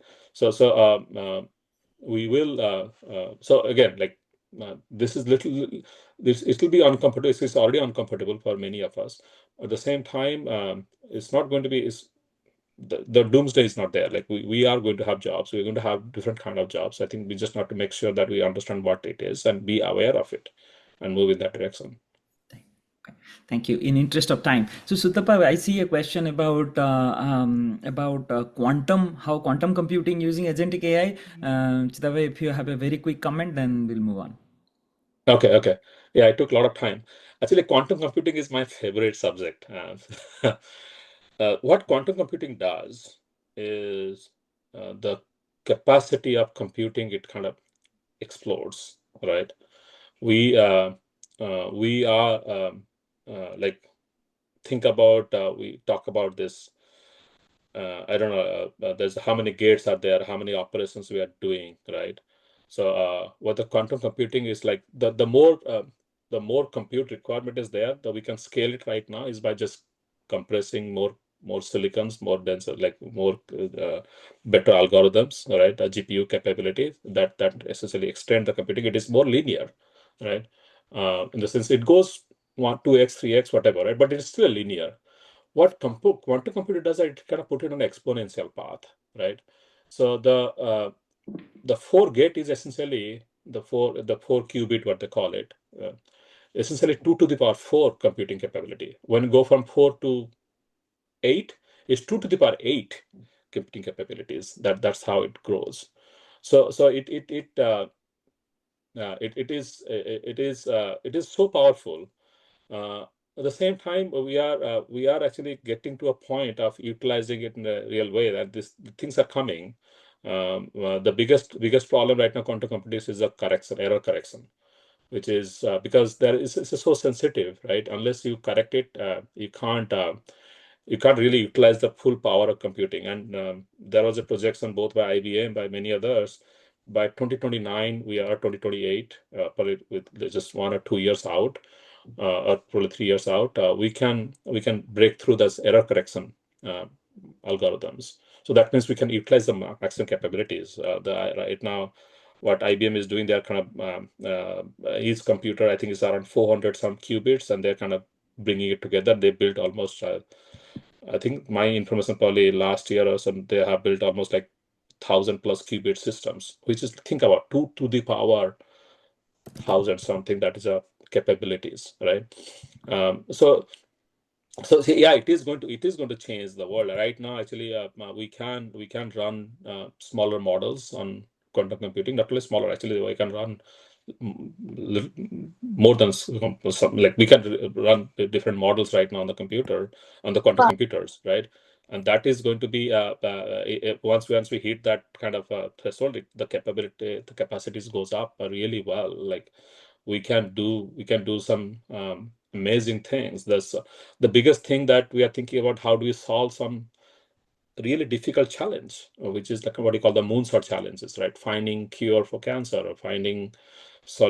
We will. So again, this is it will be uncomfortable. It's already uncomfortable for many of us. At the same time, it's not going to be. the doomsday is not there. Like we are going to have jobs. We're going to have different kind of jobs. I think we just have to make sure that we understand what it is and be aware of it and move in that direction. Okay. Thank you. In interest of time, so Sutapa, I see a question about quantum, how quantum computing using agentic AI. Chidava, if you have a very quick comment, then we'll move on. Okay. Yeah, it took a lot of time. Actually, quantum computing is my favorite subject. What quantum computing does is the capacity of computing, it kind of explodes, right? We are like, think about, we talk about this, I don't know, there's how many gates are there, how many operations we are doing, right? So what the quantum computing is like, the more compute requirement is there, that we can scale it right now is by just compressing more silicons, more denser, like more better algorithms, right? GPU capability that essentially extend the computing. It is more linear, right? In the sense it goes 1, 2x, 3x, whatever, right? But it's still linear. What quantum computer does, it kind of put it on an exponential path, right? So the 4 gate is essentially the 4 qubit, what they call it, essentially 2 to the power 4 computing capability. When you go from 4 to 8, it's 2 to the power 8 computing capabilities. That's how it grows. So it is so powerful. At the same time, we are actually getting to a point of utilizing it in a real way, that things are coming. The biggest problem right now, quantum computing, is the error correction, which is because it's so sensitive, right? Unless you correct it, you can't really utilize the full power of computing. And there was a projection both by IBM, by many others, by 2029, we are 2028, probably with just 1 or 2 years out, or probably 3 years out, we can break through this error correction algorithms. So that means we can utilize the maximum capabilities. Right now, what IBM is doing, they're kind of each computer, I think, is around 400 some qubits, and they're kind of bringing it together. They built almost, I think my information, probably last year or some, they have built almost like 1,000 plus qubit systems, which is, think about 2 to the power 1,000 something, that is a capabilities, right? So yeah, it is going to change the world. Right now, actually, we can run smaller models on quantum computing. Not only smaller, actually, we can run more than some, like we can run different models right now on the computer, on the quantum computers, right? And that is going to be once we hit that kind of threshold, the capacities goes up really well. Like we can do some amazing things. The biggest thing that we are thinking about, how do we solve some really difficult challenge, which is like what you call the moonshot challenges, right? Finding cure for cancer, or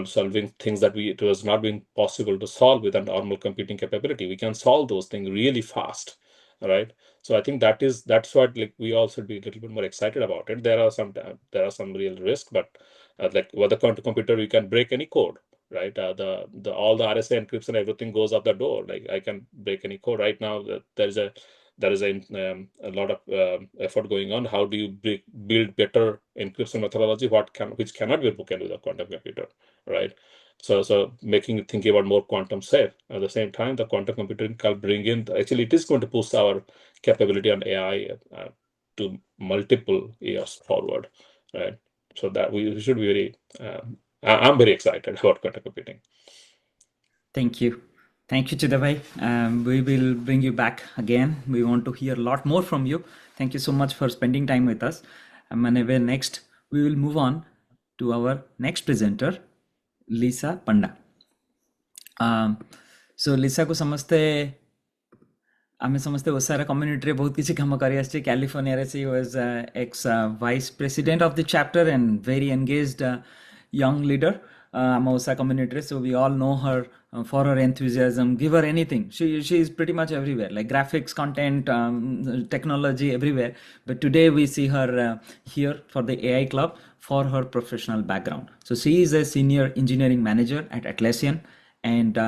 solving things that it was not being possible to solve with a normal computing capability. We can solve those things really fast, right? So I think that's what, like, we all should be a little bit more excited about it. There are some real risk, but like with the quantum computer, you can break any code, right? The all the RSA encryption, everything goes out the door. Like I can break any code right now. There is a lot of effort going on. How do you build better encryption methodology? Which cannot be broken with a quantum computer, right? So thinking about more quantum safe. At the same time, the quantum computing can bring in. Actually, it is going to push our capability on AI to multiple years forward, right? So that we should be very. I'm very excited about quantum computing. Thank you. Thank you, Chidavai. We will bring you back again. We want to hear a lot more from you. Thank you so much for spending time with us. And next, we will move on to our next presenter, Lisa Panda. So Lisa को समझते आमे समझते ओसारा community रे बहुत किसी काम करी आछे कैलिफोर्निया रे she was x vice president of the chapter and very engaged young leader am OSA community. So we all know her for her enthusiasm. Give her anything. She is pretty much everywhere, like graphics, content, technology, everywhere. But today we see her here for the AI Club for her professional background. So she is a senior engineering manager at Atlassian, and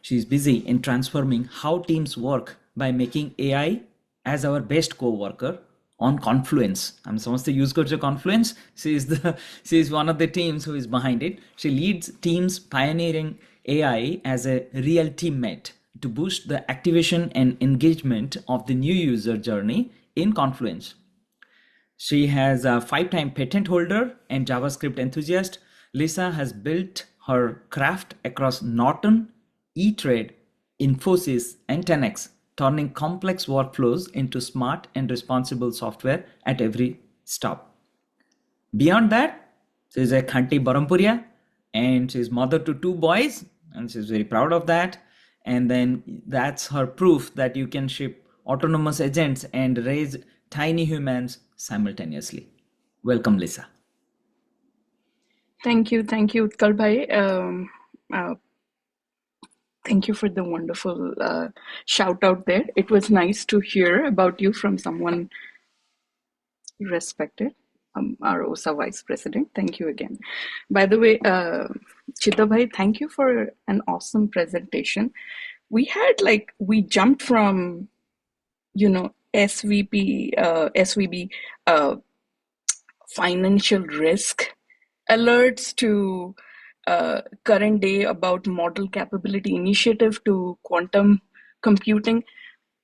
she's busy in transforming how teams work by making AI as our best co-worker on Confluence. I'm supposed to use Confluence. She is one of the teams who is behind it. She leads teams pioneering AI as a real teammate to boost the activation and engagement of the new user journey in Confluence. She has a 5-time patent holder and JavaScript enthusiast. Lisa has built her craft across Norton, E-Trade, Infosys, and 10x, turning complex workflows into smart and responsible software at every stop. Beyond that, she's a Khanti Barampuria, and she's mother to 2 boys, and she's very proud of that. And then that's her proof that you can ship autonomous agents and raise tiny humans simultaneously. Welcome, Lisa. Thank you, Utkal bhai. Thank you for the wonderful shout out there. It was nice to hear about you from someone respected, our OSA Vice President. Thank you again. By the way, Chida bhai, thank you for an awesome presentation. We jumped from, SVB, financial risk alerts to current day about model capability initiative to quantum computing.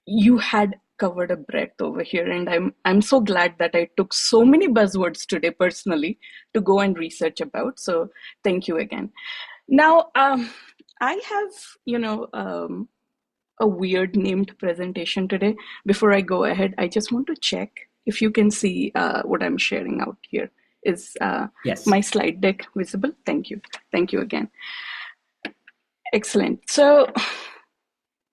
You had covered a breadth over here, and I'm so glad that I took so many buzzwords today personally to go and research about. So thank you again. Now I have a weird named presentation today. Before I go ahead, I just want to check if you can see what I'm sharing out here. Is Yes. My slide deck visible? Thank you again. Excellent. So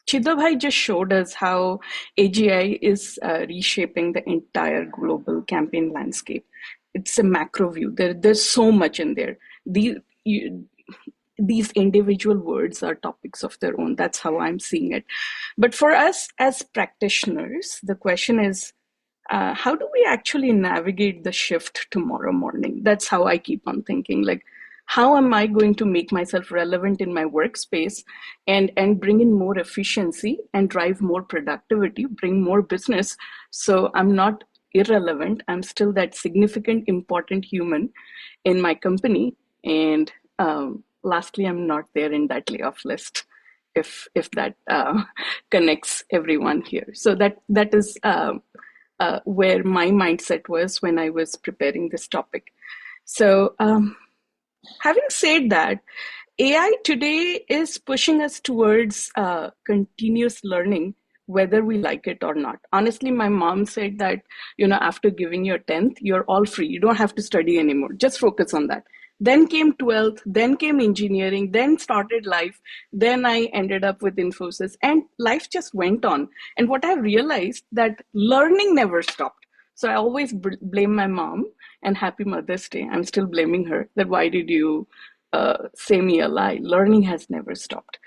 Chida bhai just showed us how AGI is reshaping the entire global campaign landscape. It's a macro view. There's so much in there. These individual words are topics of their own. That's how I'm seeing it. But for us as practitioners, the question is, how do we actually navigate the shift tomorrow morning? That's how I keep on thinking. Like, how am I going to make myself relevant in my workspace and bring in more efficiency and drive more productivity, bring more business? So I'm not irrelevant. I'm still that significant, important human in my company. And lastly, I'm not there in that layoff list, if that connects everyone here. So that is where my mindset was when I was preparing this topic. So having said that, AI today is pushing us towards continuous learning, whether we like it or not. Honestly, my mom said that, after giving your 10th, you're all free. You don't have to study anymore. Just focus on that. Then came 12th, then came engineering, then started life. Then I ended up with Infosys, and life just went on. And what I realized that learning never stopped. So I always blame my mom, and happy Mother's Day. I'm still blaming her that why did you say me a lie? Learning has never stopped.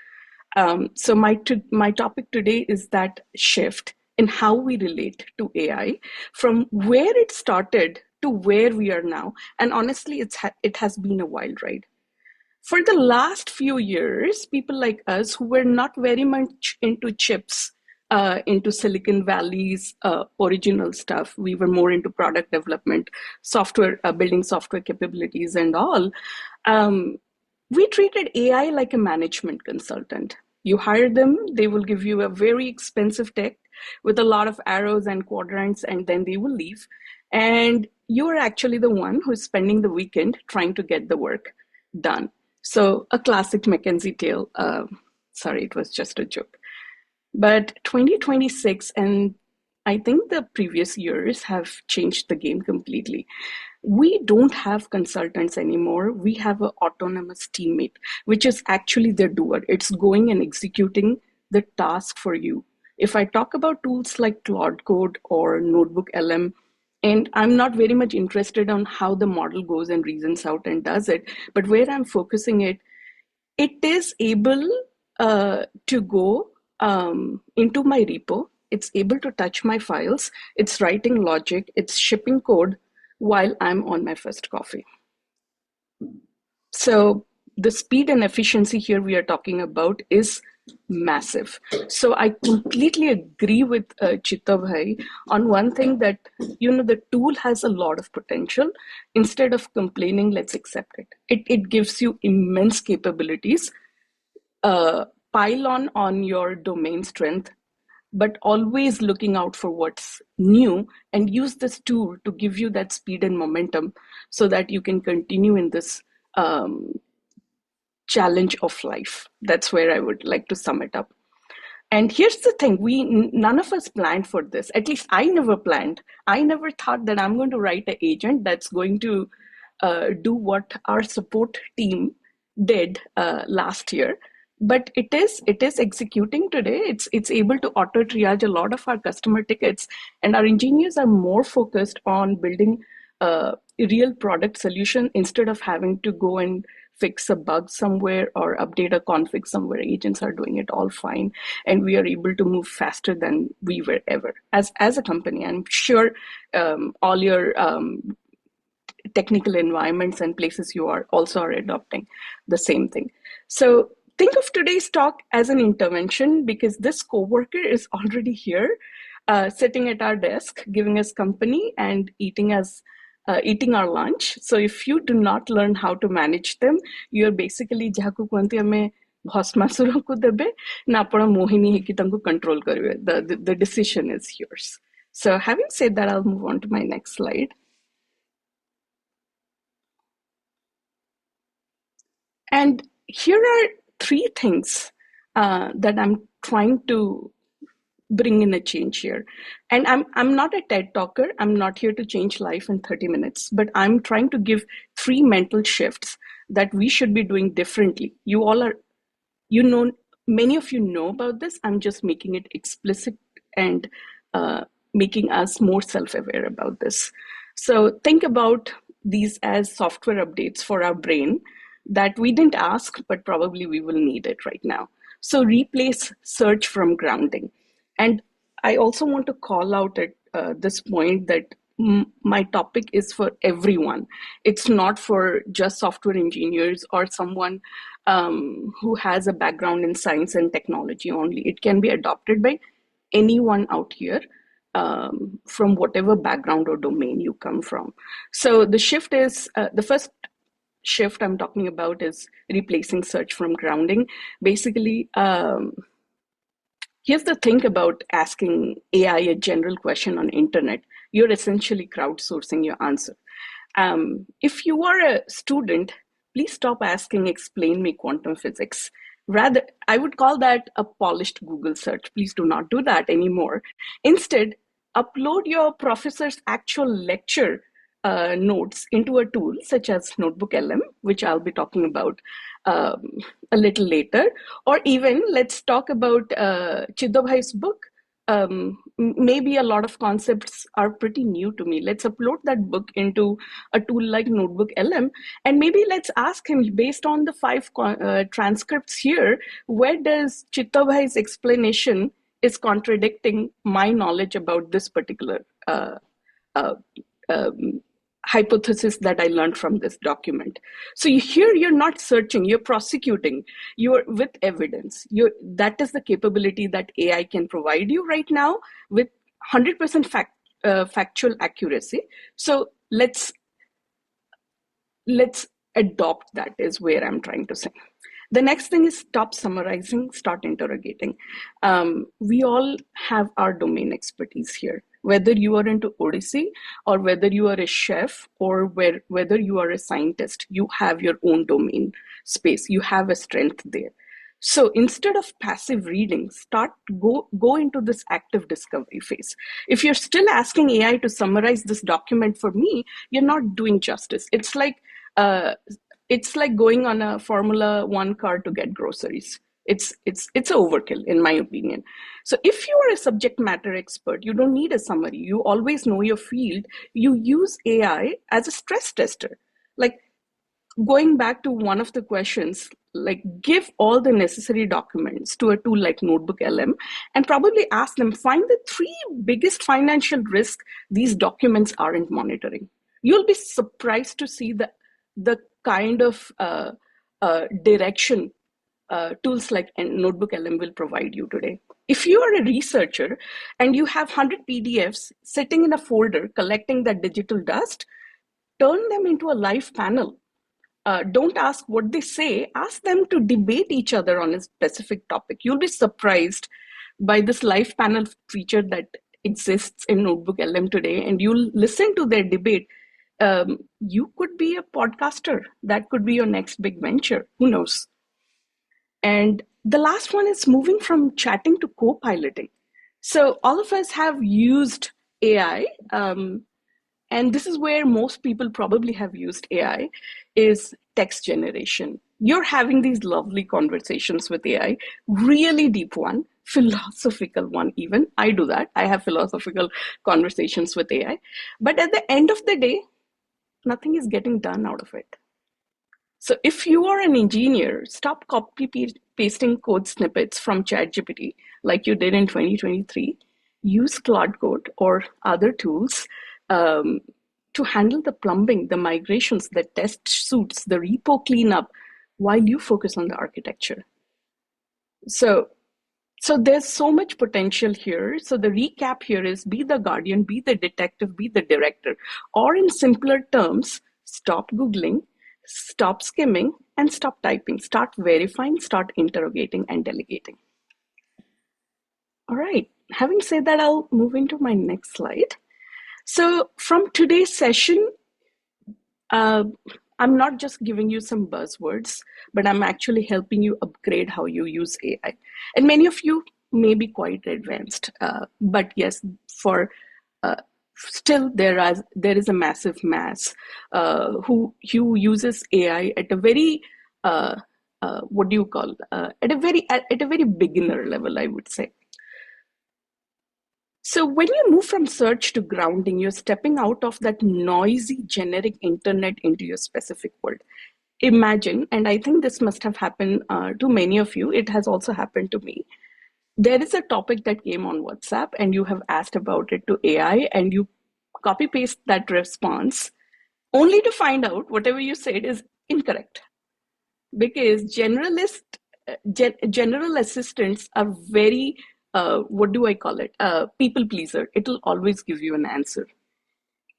So my topic today is that shift in how we relate to AI from where it started to where we are now. And honestly, it has been a wild ride. For the last few years, people like us who were not very much into chips, into Silicon Valley's original stuff, we were more into product development, software, building software capabilities and all. We treated AI like a management consultant. You hire them, they will give you a very expensive tech with a lot of arrows and quadrants, and then they will leave. And you're actually the one who's spending the weekend trying to get the work done. So a classic McKinsey tale. Sorry, it was just a joke. But 2026 and I think the previous years have changed the game completely. We don't have consultants anymore. We have an autonomous teammate, which is actually the doer. It's going and executing the task for you. If I talk about tools like Claude Code or Notebook LM, and I'm not very much interested on how the model goes and reasons out and does it, but where I'm focusing it is able to go into my repo. It's able to touch my files. It's writing logic. It's shipping code while I'm on my first coffee. So the speed and efficiency here we are talking about is massive. So I completely agree with Chita Bhai on one thing that, the tool has a lot of potential. Instead of complaining, let's accept it. It gives you immense capabilities. Pile on your domain strength, but always looking out for what's new, and use this tool to give you that speed and momentum so that you can continue in this challenge of life. That's where I would like to sum it up. And here's the thing, none of us planned for this. At least I never planned. I never thought that I'm going to write an agent that's going to do what our support team did last year. But it is executing today. It's able to auto triage a lot of our customer tickets, and our engineers are more focused on building a real product solution instead of having to go and fix a bug somewhere or update a config somewhere. Agents are doing it all fine, and we are able to move faster than we were ever as a company. I'm sure all your technical environments and places you are also are adopting the same thing. So think of today's talk as an intervention, because this coworker is already here, sitting at our desk, giving us company and eating our lunch. So if you do not learn how to manage them, you're basically jahaku kuanti ame bhasmasura ku debe na apana mohini heki tanku control karibe. The decision is yours. So having said that, I'll move on to my next slide. And here are three things that I'm trying to bring in a change here. And I'm not a TED talker. I'm not here to change life in 30 minutes, but I'm trying to give three mental shifts that we should be doing differently. You all are, many of you know about this. I'm just making it explicit and making us more self-aware about this. So think about these as software updates for our brain that we didn't ask, but probably we will need it right now. So replace search from grounding. And I also want to call out at this point that my topic is for everyone. It's not for just software engineers or someone who has a background in science and technology only. It can be adopted by anyone out here from whatever background or domain you come from. So the shift is, the first shift I'm talking about is replacing search from grounding. Basically, here's the thing about asking AI a general question on internet. You're essentially crowdsourcing your answer. If you are a student, please stop asking, explain me quantum physics. Rather, I would call that a polished Google search. Please do not do that anymore. Instead, upload your professor's actual lecture notes into a tool such as Notebook LM, which I'll be talking about a little later. Or even let's talk about Chida Bhai's book. Maybe a lot of concepts are pretty new to me. Let's upload that book into a tool like Notebook LM, and maybe let's ask him, based on the 5 transcripts here, where does Chita Bhai's explanation is contradicting my knowledge about this particular hypothesis that I learned from this document. So here you're not searching, you're prosecuting, you're with evidence. That is the capability that AI can provide you right now with 100% factual accuracy. So let's adopt that, is where I'm trying to say. The next thing is stop summarizing, start interrogating. We all have our domain expertise here. Whether you are into Odisha or whether you are a chef or whether you are a scientist, you have your own domain space. You have a strength there. So instead of passive reading, go into this active discovery phase. If you're still asking AI to summarize this document for me, you're not doing justice. It's like going on a Formula One car to get groceries. It's overkill, in my opinion. So if you are a subject matter expert, you don't need a summary. You always know your field. You use AI as a stress tester. Like, going back to one of the questions, like, give all the necessary documents to a tool like Notebook LM and probably ask them, find the 3 biggest financial risks these documents aren't monitoring. You'll be surprised to see the kind of direction tools like Notebook LM will provide you today. If you are a researcher and you have 100 PDFs sitting in a folder collecting that digital dust, turn them into a live panel. Don't ask what they say, ask them to debate each other on a specific topic. You'll be surprised by this live panel feature that exists in Notebook LM today, and you'll listen to their debate. You could be a podcaster. That could be your next big venture. Who knows? And the last one is moving from chatting to co-piloting. So all of us have used AI, and this is where most people probably have used AI, is text generation. You're having these lovely conversations with AI, really deep one, philosophical one even. I do that. I have philosophical conversations with AI. But at the end of the day, nothing is getting done out of it. So if you are an engineer, stop copy pasting code snippets from ChatGPT like you did in 2023. Use Claude Code or other tools to handle the plumbing, the migrations, the test suites, the repo cleanup, while you focus on the architecture. So there's so much potential here. So the recap here is be the guardian, be the detective, be the director. Or in simpler terms, stop Googling, stop skimming, and stop typing. Start verifying, start interrogating, and delegating. All right. Having said that, I'll move into my next slide. So from today's session, I'm not just giving you some buzzwords, but I'm actually helping you upgrade how you use AI. And many of you may be quite advanced, but yes, for still there is a massive mass who uses AI at a very what do you call at a very beginner level, I would say. So when you move from search to grounding, you're stepping out of that noisy generic internet into your specific world. Imagine, and I think this must have happened to many of you, it has also happened to me. There is a topic that came on WhatsApp and you have asked about it to AI and you copy paste that response only to find out whatever you said is incorrect. Because general assistants are very, what do I call it? People pleaser. It'll always give you an answer,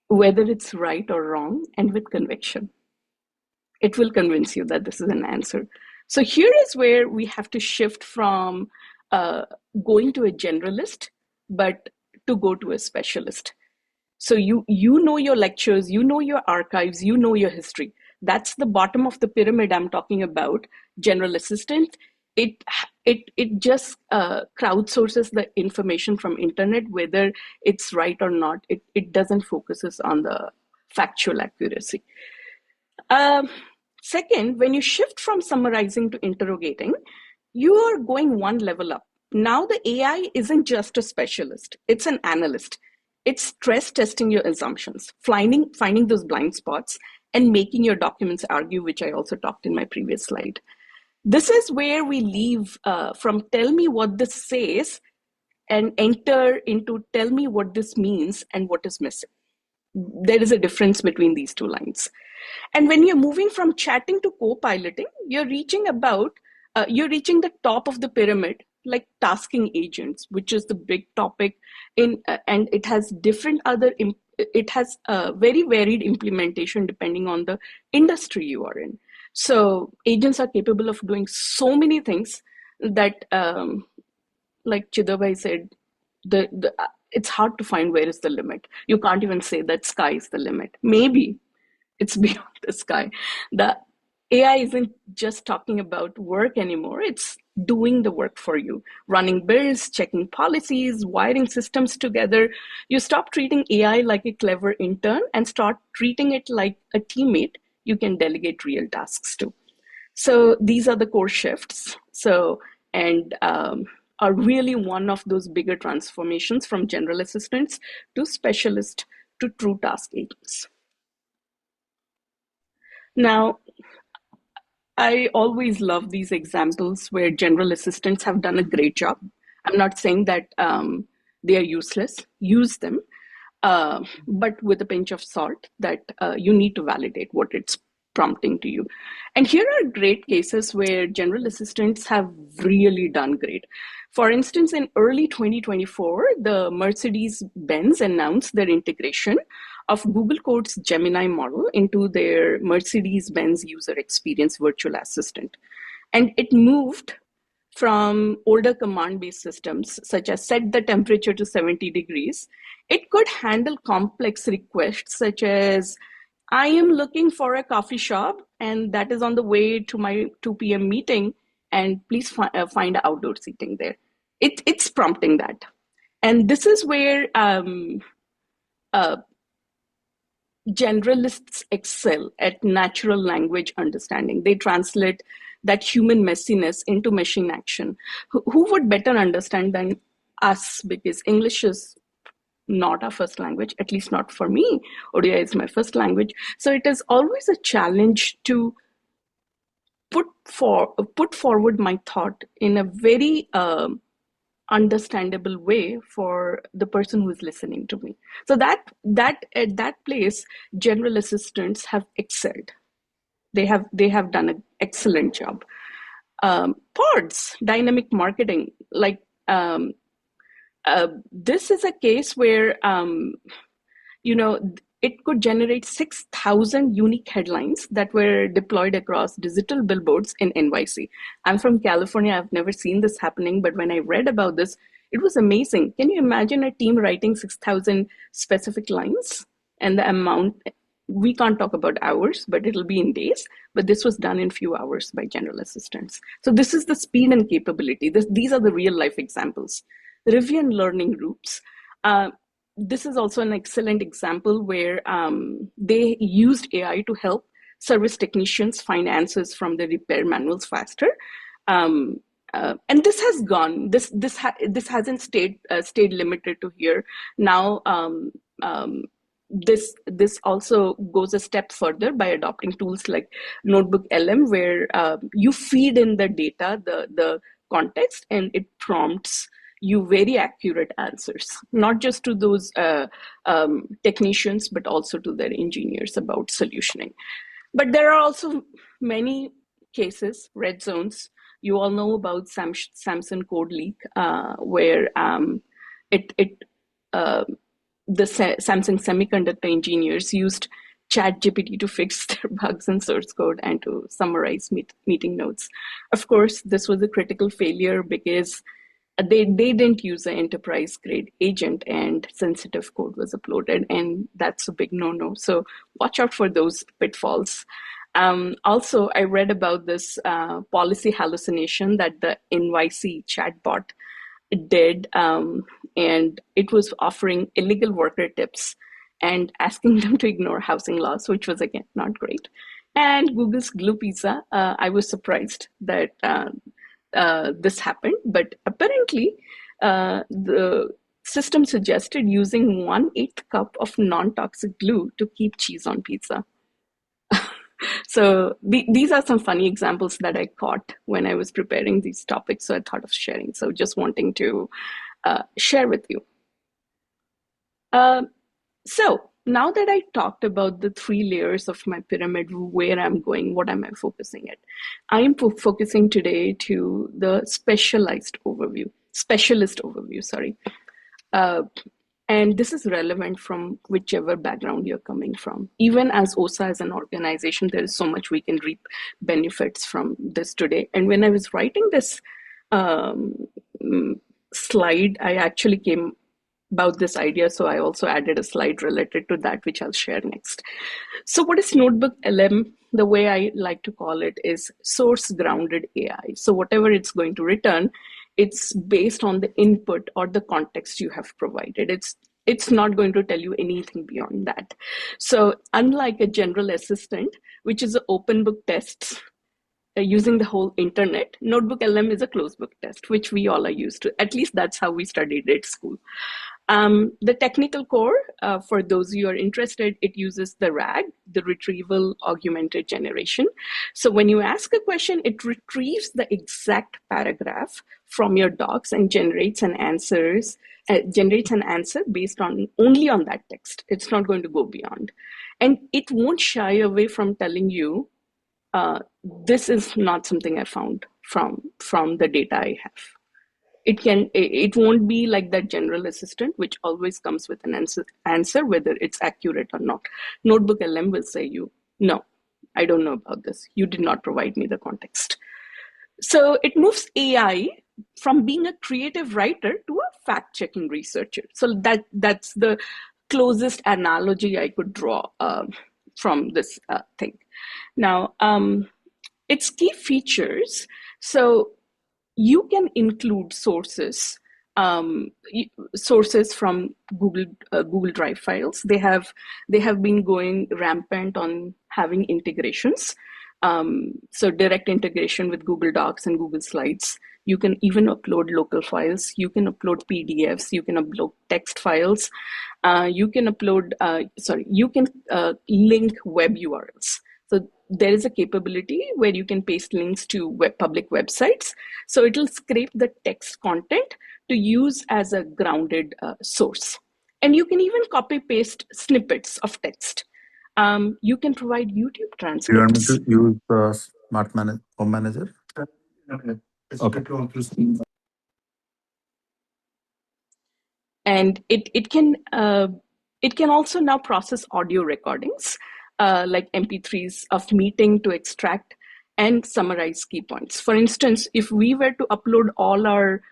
whether it's right or wrong, and with conviction. It will convince you that this is an answer. So here is where we have to shift from going to a generalist, but to go to a specialist. So you know your lectures, you know your archives, you know your history. That's the bottom of the pyramid I'm talking about. General assistant, it just crowdsources the information from internet, whether it's right or not. It doesn't focuses on the factual accuracy. Second, when you shift from summarizing to interrogating, you are going one level up. Now the AI isn't just a specialist, it's an analyst. It's stress testing your assumptions, finding those blind spots, and making your documents argue, which I also talked in my previous slide. This is where we leave from tell me what this says and enter into tell me what this means and what is missing. There is a difference between these two lines. And when you're moving from chatting to co-piloting, you're reaching the top of the pyramid, like tasking agents, which is the big topic and it has very varied implementation depending on the industry you are in. So agents are capable of doing so many things that, like Chidabhai said, it's hard to find where is the limit. You can't even say that sky is the limit. Maybe it's beyond the sky. The AI isn't just talking about work anymore. It's doing the work for you, running builds, checking policies, wiring systems together. You stop treating AI like a clever intern and start treating it like a teammate you can delegate real tasks to. So these are the core shifts. Are really one of those bigger transformations from general assistants to specialist to true task agents. Now, I always love these examples where general assistants have done a great job. I'm not saying that they are useless. Use them, but with a pinch of salt that you need to validate what it's prompting to you. And here are great cases where general assistants have really done great. For instance, in early 2024, the Mercedes-Benz announced their integration of Google Code's Gemini model into their Mercedes-Benz user experience virtual assistant. And it moved from older command-based systems, such as set the temperature to 70 degrees. It could handle complex requests, such as, I am looking for a coffee shop, and that is on the way to my 2 p.m. meeting, and please find outdoor seating there. It's prompting that. And this is where generalists excel at natural language understanding. They translate that human messiness into machine action. Who would better understand than us? Because English is not our first language, at least not for me. Odia is my first language. So it is always a challenge to put forward my thought in a very understandable way for the person who is listening to me. So that at that place, general assistants have excelled. They have done an excellent job. Pods, dynamic marketing, like this is a case where it could generate 6,000 unique headlines that were deployed across digital billboards in NYC. I'm from California. I've never seen this happening, but when I read about this, it was amazing. Can you imagine a team writing 6,000 specific lines? And the amount, we can't talk about hours, but it'll be in days. But this was done in few hours by general assistants. So this is the speed and capability. These are the real life examples. Rivian learning groups. This is also an excellent example where they used AI to help service technicians find answers from the repair manuals faster. And this has gone. This hasn't stayed limited to here. Now this also goes a step further by adopting tools like Notebook LM, where you feed in the data, the context, and it prompts you very accurate answers, not just to those technicians, but also to their engineers about solutioning. But there are also many cases, red zones. You all know about Samsung code leak, where the Samsung semiconductor engineers used ChatGPT to fix their bugs in source code and to summarize meeting notes. Of course, this was a critical failure because they didn't use an enterprise grade agent and sensitive code was uploaded, and that's a big no-no. So watch out for those pitfalls. Also, I read about this policy hallucination that the NYC chatbot did, and it was offering illegal worker tips and asking them to ignore housing laws, which was, again, not great. And Google's Glue Pizza, I was surprised that this happened, but apparently the system suggested using 1/8 cup of non-toxic glue to keep cheese on pizza. So these are some funny examples that I caught when I was preparing these topics, so I thought of sharing. So just wanting to share with you. So now that I talked about the 3 layers of my pyramid, where I'm going, what am I focusing at? I am focusing today to the specialist overview, sorry. And this is relevant from whichever background you're coming from. Even as OSA as an organization, there is so much we can reap benefits from this today. And when I was writing this slide, I actually came about this idea, so I also added a slide related to that, which I'll share next. So what is Notebook LM? The way I like to call it is source-grounded AI. So whatever it's going to return, it's based on the input or the context you have provided. It's not going to tell you anything beyond that. So unlike a general assistant, which is an open book test using the whole internet, Notebook LM is a closed book test, which we all are used to. At least that's how we studied at school. The technical core, for those of you who are interested, it uses the RAG, the Retrieval Augmented Generation. So when you ask a question, it retrieves the exact paragraph from your docs and generates an answer based on only on that text. It's not going to go beyond. and it won't shy away from telling you, this is not something I found from the data I have. It won't be like that general assistant, which always comes with an answer, whether it's accurate or not. Notebook LM will say you, no, I don't know about this. You did not provide me the context. So it moves AI from being a creative writer to a fact-checking researcher. So that's the closest analogy I could draw from this thing. Now, its key features. So you can include sources from Google Drive files. They have been going rampant on having integrations. So direct integration with Google Docs and Google Slides. You can even upload local files. You can upload PDFs. You can upload text files. You can upload. You can link web URLs. So there is a capability where you can paste links to public websites. So it'll scrape the text content to use as a grounded source. And you can even copy paste snippets of text. You can provide YouTube transcripts. You want me to use Home Manager? Okay. And it can also now process audio recordings, like MP3s of meeting, to extract and summarize key points. For instance, if we were to upload all our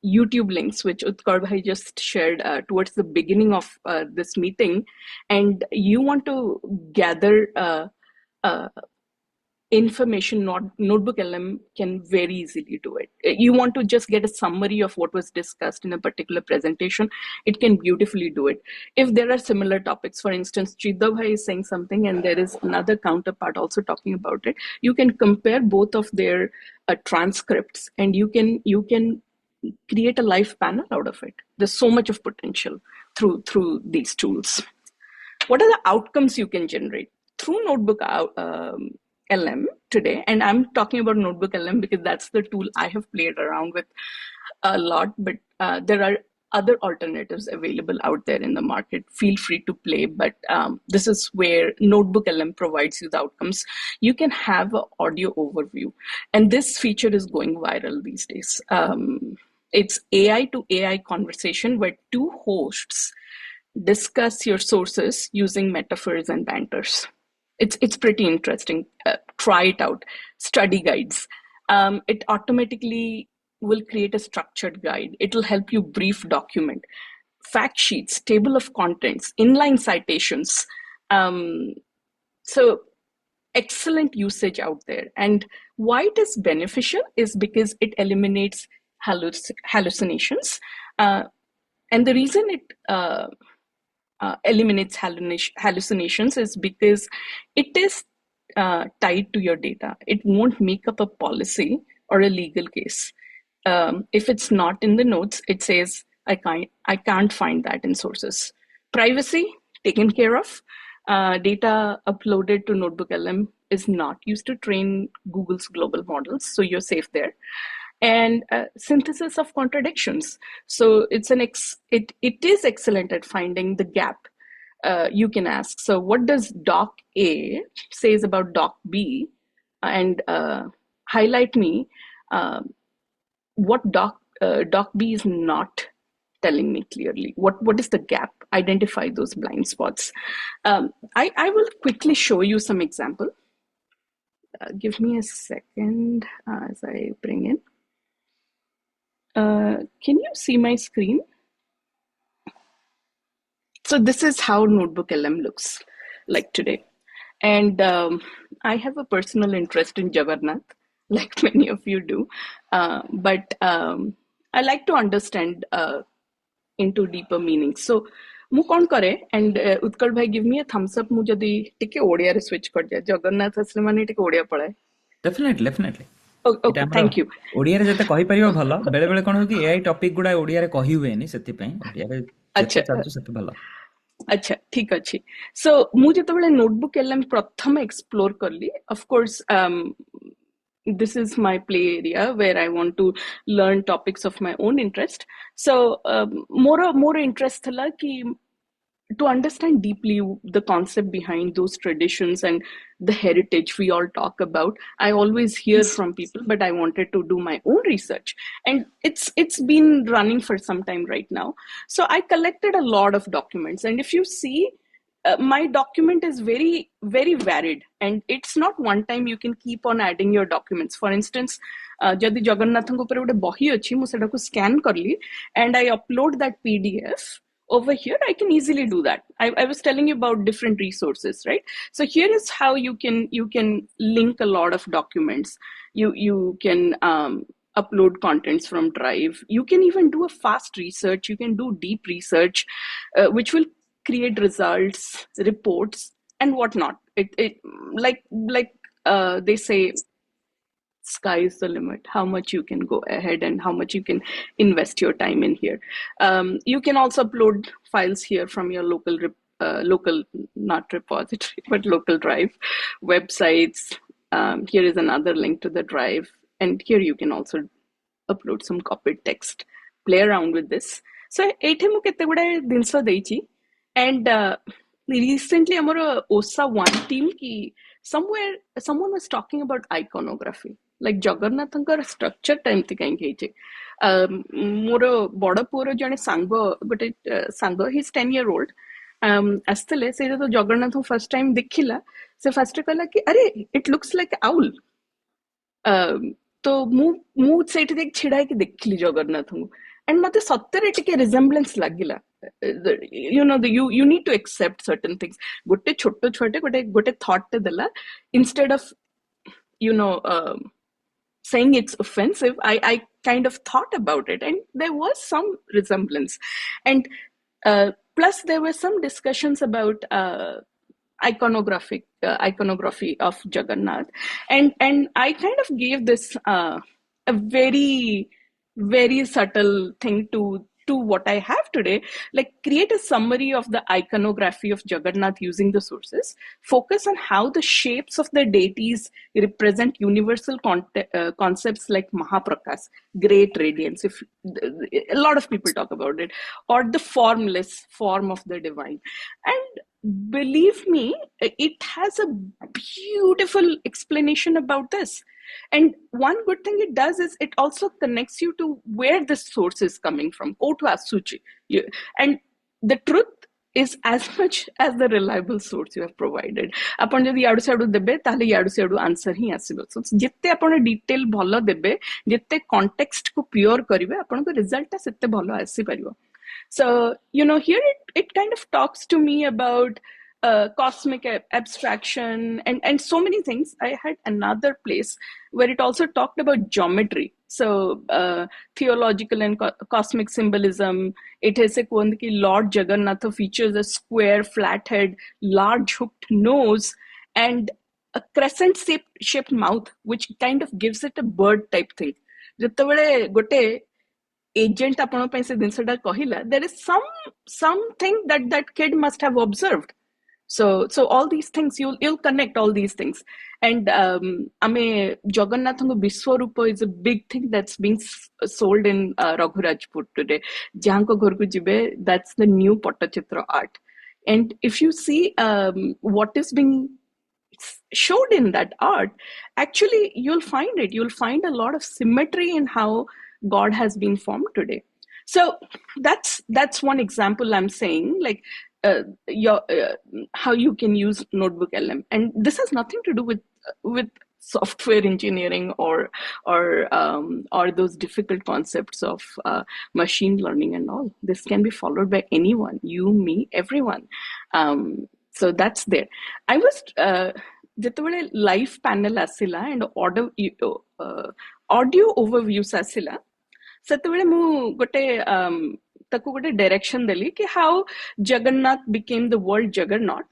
YouTube links, which Utkar Bhai just shared towards the beginning of this meeting, and you want to gather information, Notebook LM can very easily do it. You want to just get a summary of what was discussed in a particular presentation, it can beautifully do it. If there are similar topics, for instance, Chida Bhai is saying something and there is another counterpart also talking about it, you can compare both of their transcripts, and you can create a live panel out of it. There's so much of potential through these tools. What are the outcomes you can generate through Notebook LM today? And I'm talking about Notebook LM because that's the tool I have played around with a lot, but there are other alternatives available out there in the market. Feel free to play, but this is where Notebook LM provides you the outcomes. You can have an audio overview, and this feature is going viral these days. It's AI to AI conversation where two hosts discuss your sources using metaphors and banters. It's pretty interesting. Try it out. Study guides. It automatically will create a structured guide. It'll help you brief document, fact sheets, table of contents, inline citations. So excellent usage out there. And why it is beneficial is because it eliminates hallucinations. And the reason it eliminates hallucinations is because it is tied to your data. It won't make up a policy or a legal case. If it's not in the notes, it says, I can't find that in sources. Privacy taken care of. Data uploaded to Notebook LM is not used to train Google's global models, so you're safe there. And synthesis of contradictions. So it is excellent at finding the gap. You can ask, so what does Doc A says about Doc B, and highlight me what Doc B is not telling me clearly. What is the gap? Identify those blind spots. I will quickly show you some example. Give me a second as I bring in. Can you see my screen? So this is how Notebook LM looks like today. And I have a personal interest in Jagannath, like many of you do. But I like to understand into deeper meanings. So ମୁଁ କଣ କରେ, and Utkal ଭାଇ give me a thumbs up, ମୁଁ ଯଦି ଟିକେ ଓଡ଼ିଆରେ switch କରିଯାଏ, Jagannath ଆସିଲେ ମାନେ ଟିକେ ଓଡ଼ିଆ ପଳାଏ. Definitely. Okay, thank you. ଓଡ଼ିଆରେ ଯେତେ କହିପାରିବ ଭଲ. ବେଳେ ବେଳେ କଣ ହୁଏ କି AI ଟପିକ ଗୁଡା ଓଡ଼ିଆରେ କହି ହୁଏନି, ସେଥିପାଇଁ ଓଡ଼ିଆରେ ଯେତେ ଚାଲୁଛୁ ସେତେ ଭଲ. ଆଚ୍ଛା, ଠିକ ଅଛି. So ମୁଁ ଯେତେବେଳେ Notebook LM ପ୍ରଥମେ explore କଲି, of course this is my play area where I want to learn topics of my own interest. So more interest thala ki to understand deeply the concept behind those traditions and the heritage we all talk about. I always hear from people, but I wanted to do my own research, and it's been running for some time right now. So I collected a lot of documents, and if you see, my document is very very varied, and it's not one time you can keep on adding your documents. For instance, jodi jagannath ko upare gote bahi achi, mu seda ko scan karli and I upload that PDF over here. I can easily do that. I was telling you about different resources, right? So here is how you can link a lot of documents. You can upload contents from Drive. You can even do a fast research. You can do deep research, which will create results, reports, and whatnot. It like they say, sky is the limit, how much you can go ahead and how much you can invest your time in here. You can also upload files here from your local not repository but local Drive websites. Here is another link to the Drive, and here you can also upload some copied text, play around with this. So ଏଇଠି ମୁଁ କେତେ ଗୁଡ଼ାଏ ଜିନିଷ ଦେଇଛି, and recently our OSA 1 team ki someone was talking about iconography, like Jagannathଙ୍କର structure ଟା ଏମିତି କାହିଁକି ହେଇଛି. ମୋର ବଡ଼ ପୁଅର ଜଣେ ଗୋଟେ ସାଙ୍ଗ, he's 10-year-old, ଆସିଥିଲେ, ସେ ଯେତେବେଳେ ଜଗନ୍ନାଥଙ୍କୁ ଫାର୍ଷ୍ଟ ଟାଇମ୍ ଦେଖିଲା, ସେ ଫାର୍ଷ୍ଟ କହିଲା କି ଆରେ ଇଟ୍ ଲୁକ୍ସ ଲାଇକ୍ ଆଉଲ୍. ତ ମୁଁ ସେଇଠି ଯାଇକି ଛିଡ଼ା ହେଇକି ଦେଖିଲି ଜଗନ୍ନାଥଙ୍କୁ, and ମତେ ସତରେ ଟିକେ ରିଜେମ୍ବଲାନ୍ସ ଲାଗିଲା. You need to accept certain things. ଗୋଟେ ଛୋଟ ଛୁଆଟେ ଗୋଟେ thought ଟେ ଦେଲା, instead of saying it's offensive, I kind of thought about it, and there was some resemblance. And plus there were some discussions about iconography of Jagannath, and I kind of gave this a very very subtle thing to what I have today, like create a summary of the iconography of Jagannath using the sources, focus on how the shapes of the deities represent universal concepts like Mahaprakash, great radiance, if a lot of people talk about it, or the formless form of the divine. And believe me, it has a beautiful explanation about this. And one good thing it does is it also connects you to where the source is coming from. And the truth is as much as the reliable source you have provided. Upon jodi yadu sedu debe, tahle yadu sedu answer hi asibo. So jitte apone detail bhalo debe, jitte context ko pure karibe, apone ko result ta sette bhalo asi paribo. So here it kind of talks to me about cosmic abstraction and so many things. I had another place where it also talked about geometry. So theological and cosmic symbolism. It has a Lord Jagannath features a square, flat head, large hooked nose, and a crescent shaped mouth, which kind of gives it a bird type thing. Gote agent ଆପଣଙ୍କ ପାଇଁ ସେ ଜିନିଷଟା କହିଲା, there is something that kid must have observed. So all these things, you'll connect all these things. And ame Jagannathaଙ୍କ Vishwarupa is a big thing that's being sold in Raghurajpur today. Jahanko ghorku jibe, that's the new Pattachitra art. And if you see what is being showed in that art, actually you'll find a lot of symmetry in how God has been formed today. So that's one example I'm saying, like how you can use Notebook LM, and this has nothing to do with software engineering or those difficult concepts of machine learning and all. This can be followed by anyone, you, me, everyone. So that's there. I was ଯେତେବେଳେ live panel ଆସିଲା and audio overviews ଆସିଲା, ସେତେବେଳେ ମୁଁ ତାକୁ ଗୋଟେ direction ଦେଲି କି how Jagannath became the world juggernaut.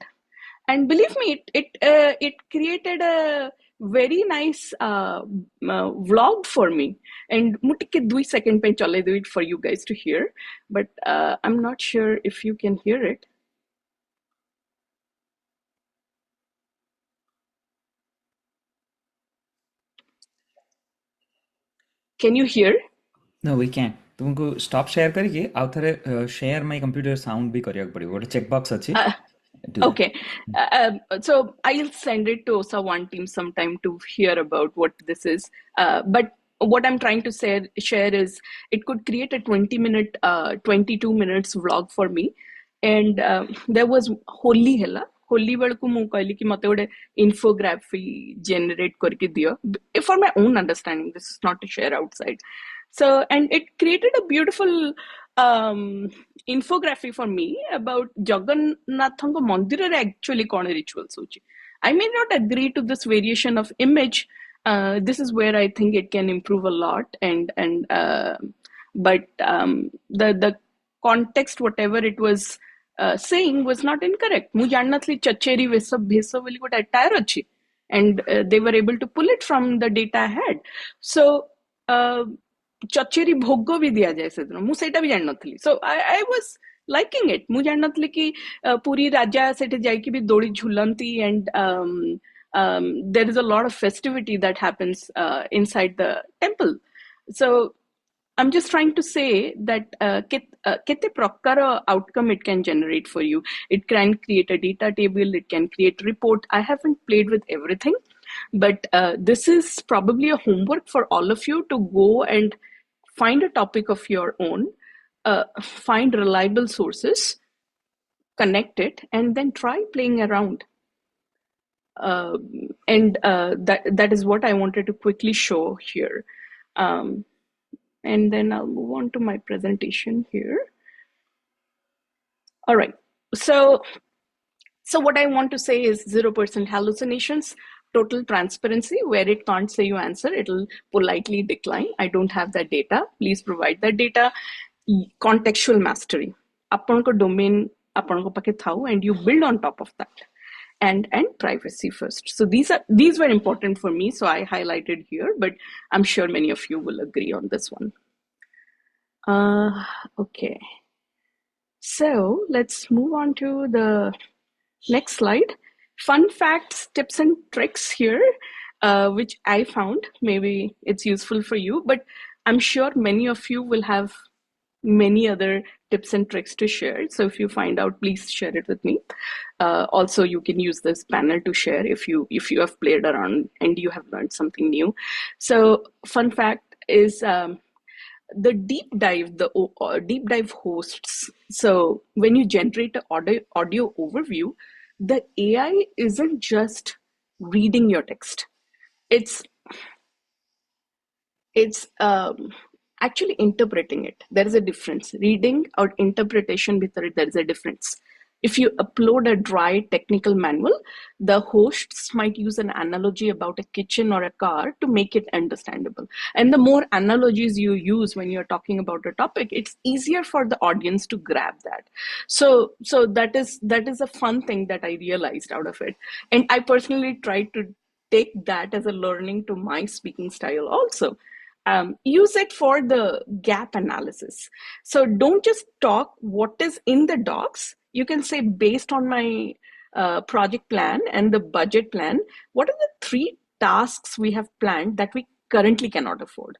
And believe me, it created a very nice vlog for me. And ମୁଁ ଟିକେ 2 seconds ପାଇଁ ଚଲେଇ ଦେବି for you guys to hear, but I'm not sure if you can hear it. Can you hear? No, we can't. तुमको stop share करके आउ थरे share my computer sound भी करिया पड़िबो गोटे चेक बॉक्स अछि do that. Okay. So I'll send it to OSA one team sometime to hear about what this is. But what I'm trying to share is it could create a 20-minute, 22 minutes vlog for me. And there was Holi hela. Holi बेलकु मु कहली कि मते गोटे infography generate करके दियो for my own understanding. This is not to share outside. So, and it created a beautiful infography for me about Jagannathanga Mandirare actually kone rituals hochi. I may not agree to this variation of image. This is where I think it can improve a lot, but the context, whatever it was saying, was not incorrect. Mu jannatli chacheri vesa bhesa boli gote attire achi, and they were able to pull it from the data I had. So चचेरी भोग भी दिया जाए से दिन मु सेटा भी जान नथली सो आई वाज लाइकिंग इट मु जान नथली कि पूरी राजा सेटे जाई कि भी दोड़ी झुलंती and there is a lot of festivity that happens inside the temple. So I'm just trying to say that kete prakara outcome it can generate for you. It can create a data table, it can create report. I haven't played with everything, but this is probably a homework for all of you to go and find a topic of your own, find reliable sources, connect it, and then try playing around. And that is what I wanted to quickly show here. And then I'll move on to my presentation here. All right. So what I want to say is 0% hallucinations, total transparency. Where it can't say you answer, it'll politely decline. I don't have that data. Please provide that data. Contextual mastery. Apanko domain apanko pake thau, and you build on top of that. And privacy first. So these were important for me, so I highlighted here, but I'm sure many of you will agree on this one. Okay. So let's move on to the next slide. Fun facts, tips and tricks here, which I found. Maybe it's useful for you, but I'm sure many of you will have many other tips and tricks to share. So if you find out, please share it with me. Also, you can use this panel to share if you have played around and you have learned something new. So fun fact is the deep dive hosts. So when you generate an audio overview, the AI isn't just reading your text. It's actually interpreting it. There is a difference. Reading or interpretation, there is a difference. If you upload a dry technical manual, the hosts might use an analogy about a kitchen or a car to make it understandable. And the more analogies you use when you're talking about a topic, it's easier for the audience to grab that. So that is a fun thing that I realized out of it. And I personally tried to take that as a learning to my speaking style also. Use it for the gap analysis. So don't just talk what is in the docs. You can say, based on my project plan and the budget plan, what are the 3 tasks we have planned that we currently cannot afford?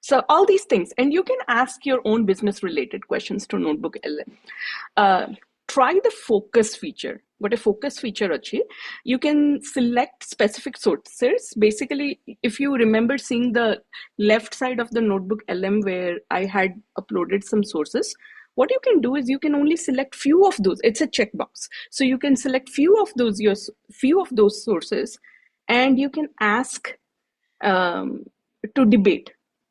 So all these things, and you can ask your own business related questions to Notebook LM. Try the focus feature. What a focus feature achi. You can select specific sources. Basically, if you remember seeing the left side of the Notebook LM where I had uploaded some sources, what you can do is you can only select few of those. It's a checkbox. So you can select few of those sources, and you can ask to debate.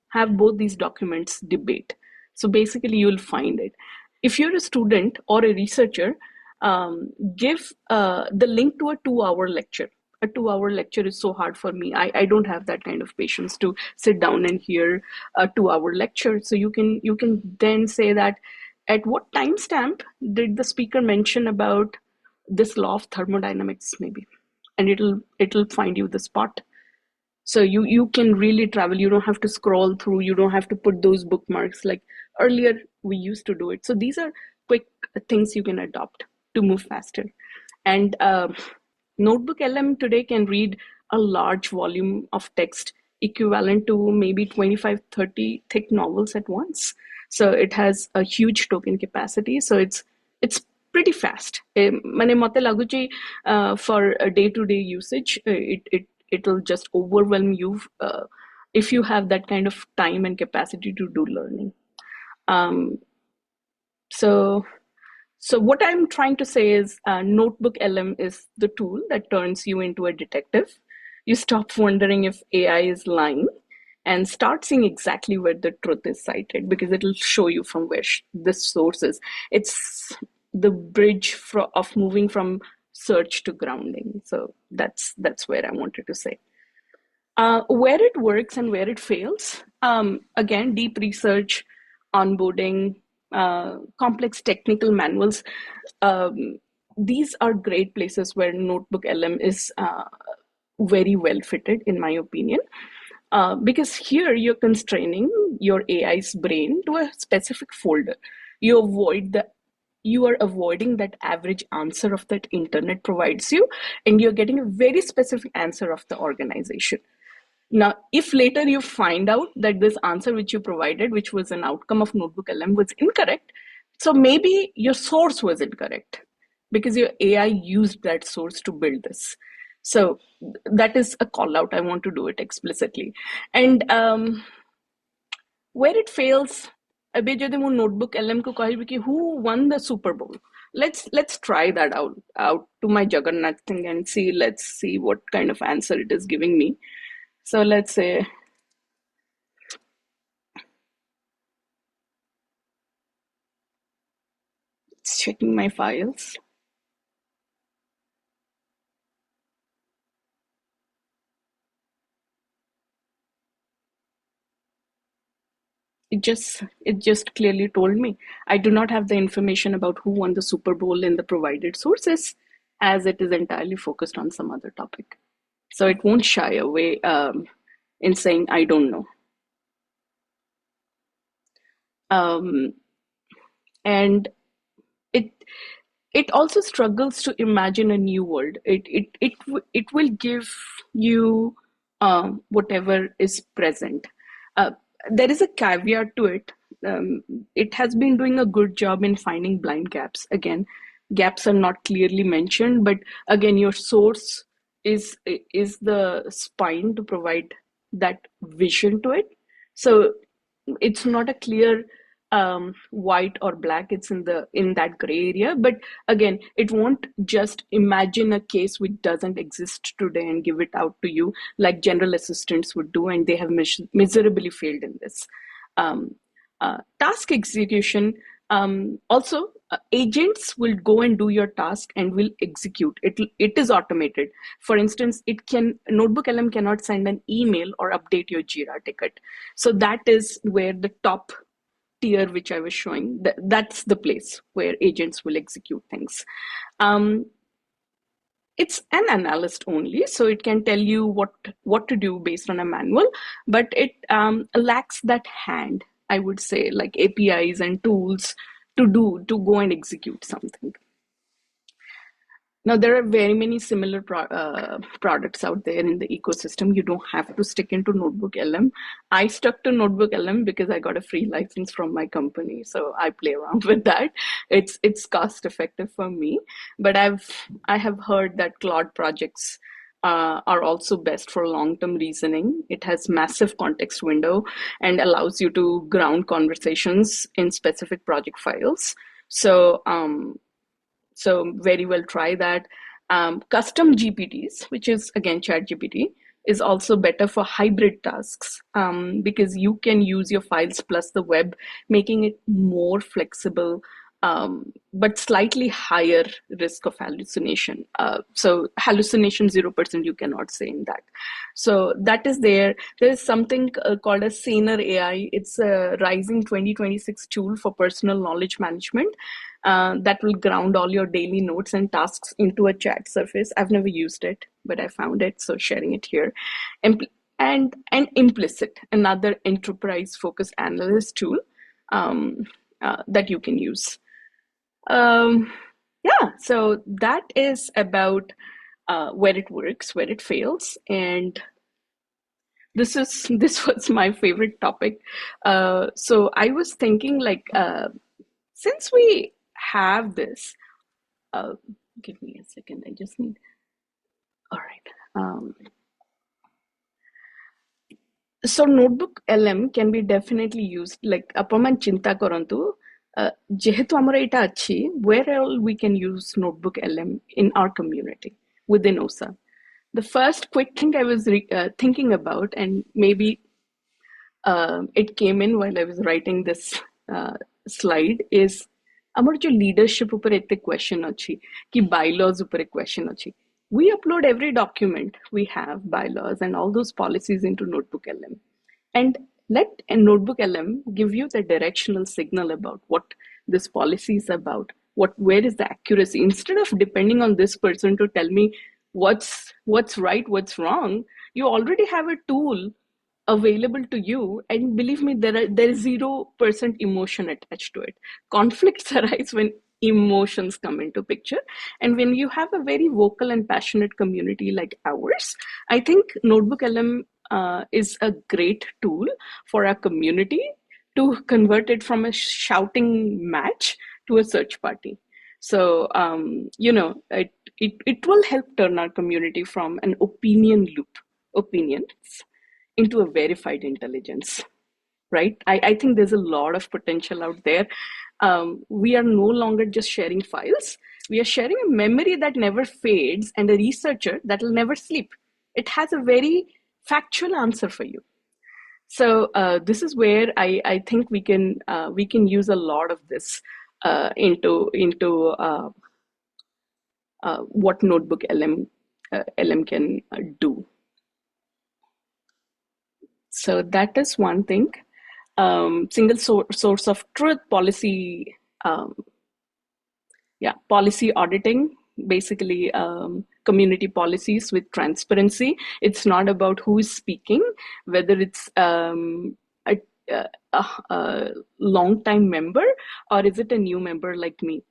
Have both these documents debate. So basically, you'll find it. If you're a student or a researcher, give the link to a 2-hour lecture. A 2-hour lecture is so hard for me. I don't have that kind of patience to sit down and hear a 2-hour lecture. So you can then say that, at what timestamp did the speaker mention about this law of thermodynamics, maybe, and it'll find you the spot. So you can really travel. You don't have to scroll through. You don't have to put those bookmarks like earlier we used to do it. So these are quick things you can adopt to move faster. And Notebook LM today can read a large volume of text equivalent to maybe 25-30 thick novels at once. So it has a huge token capacity. So it's pretty fast. Mane mote laguchi for a day-to-day usage, it'll just overwhelm you if you have that kind of time and capacity to do learning. So what I'm trying to say is Notebook LM is the tool that turns you into a detective. You stop wondering if AI is lying and start seeing exactly where the truth is cited, because it'll show you from where the source is. It's the bridge of moving from search to grounding. So that's where I wanted to say. Where it works and where it fails, again, deep research, onboarding, complex technical manuals. These are great places where Notebook LM is very well fitted, in my opinion, because here you're constraining your AI's brain to a specific folder. You are avoiding that average answer of that internet provides you, and you're getting a very specific answer of the organization. Now, if later you find out that this answer which you provided, which was an outcome of Notebook LM, was incorrect, so maybe your source was incorrect because your AI used that source to build this. So that is a call out. I want to do it explicitly. And where it fails, Notebook LM ko kahibi who won the Super Bowl? Let's try that out to my Jagannath thing and see. Let's see what kind of answer it is giving me. So let's say, it's checking my files. It just clearly told me I do not have the information about who won the Super Bowl in the provided sources, as it is entirely focused on some other topic. So it won't shy away in saying I don't know. And it also struggles to imagine a new world. It will give you whatever is present. There is a caveat to it. It has been doing a good job in finding blind gaps. Again, gaps are not clearly mentioned, but again, your source is the spine to provide that vision to it. So it's not a clear white or black. It's in that gray area. But again, it won't just imagine a case which doesn't exist today and give it out to you like general assistants would do, and they have miserably failed in this. Task execution, also agents will go and do your task and will execute it. It is automated. For instance, Notebook LM cannot send an email or update your Jira ticket. So that is where the top tier which I was showing, that's the place where agents will execute things. It's an analyst only, so it can tell you what to do based on a manual, but it lacks that hand, I would say, like APIs and tools to go and execute something. Now, there are very many similar products out there in the ecosystem. You don't have to stick into Notebook LM. I stuck to Notebook LM because I got a free license from my company, so I play around with that. It's cost effective for me. But I have heard that Claude projects are also best for long-term reasoning. It has massive context window and allows you to ground conversations in specific project files. So very well try that. Custom GPTs, which is again ChatGPT, is also better for hybrid tasks because you can use your files plus the web, making it more flexible, but slightly higher risk of hallucination. So hallucination 0%, you cannot say in that. So that is there. There is something called a Saner AI. It's a rising 2026 tool for personal knowledge management that will ground all your daily notes and tasks into a chat surface. I've never used it, but I found it, so sharing it here. And Implicit, another enterprise-focused analyst tool that you can use. Yeah, so that is about where it works, where it fails, and this was my favorite topic. So I was thinking, like, since we have this, give me a second. I just need. All right. So notebook LM can be definitely used. Like apaman chinta karantu. Jehetu amara eta achi, where all we can use notebook LM in our community within OSA. The first quick thing I was thinking about, and maybe it came in while I was writing this slide, is amar jo leadership upar ete question achi, ki bylaws upar ek question achi. We upload every document we have, bylaws and all those policies, into Notebook LM. And let a Notebook LM give you the directional signal about what this policy is about, where is the accuracy. Instead of depending on this person to tell me what's right, what's wrong, you already have a tool available to you, and believe me, there is 0% emotion attached to it. Conflicts arise when emotions come into picture, and when you have a very vocal and passionate community like ours, I think Notebook LM is a great tool for our community to convert it from a shouting match to a search party. So it will help turn our community from an opinions into a verified intelligence, right? I think there's a lot of potential out there. We are no longer just sharing files. We are sharing a memory that never fades and a researcher that will never sleep. It has a very factual answer for you. So this is where I think we can use a lot of this into what Notebook LM can do. So that is one thing. Single source of truth policy, policy auditing, basically community policies with transparency. It's not about who is speaking, whether it's a long-time member or is it a new member like me.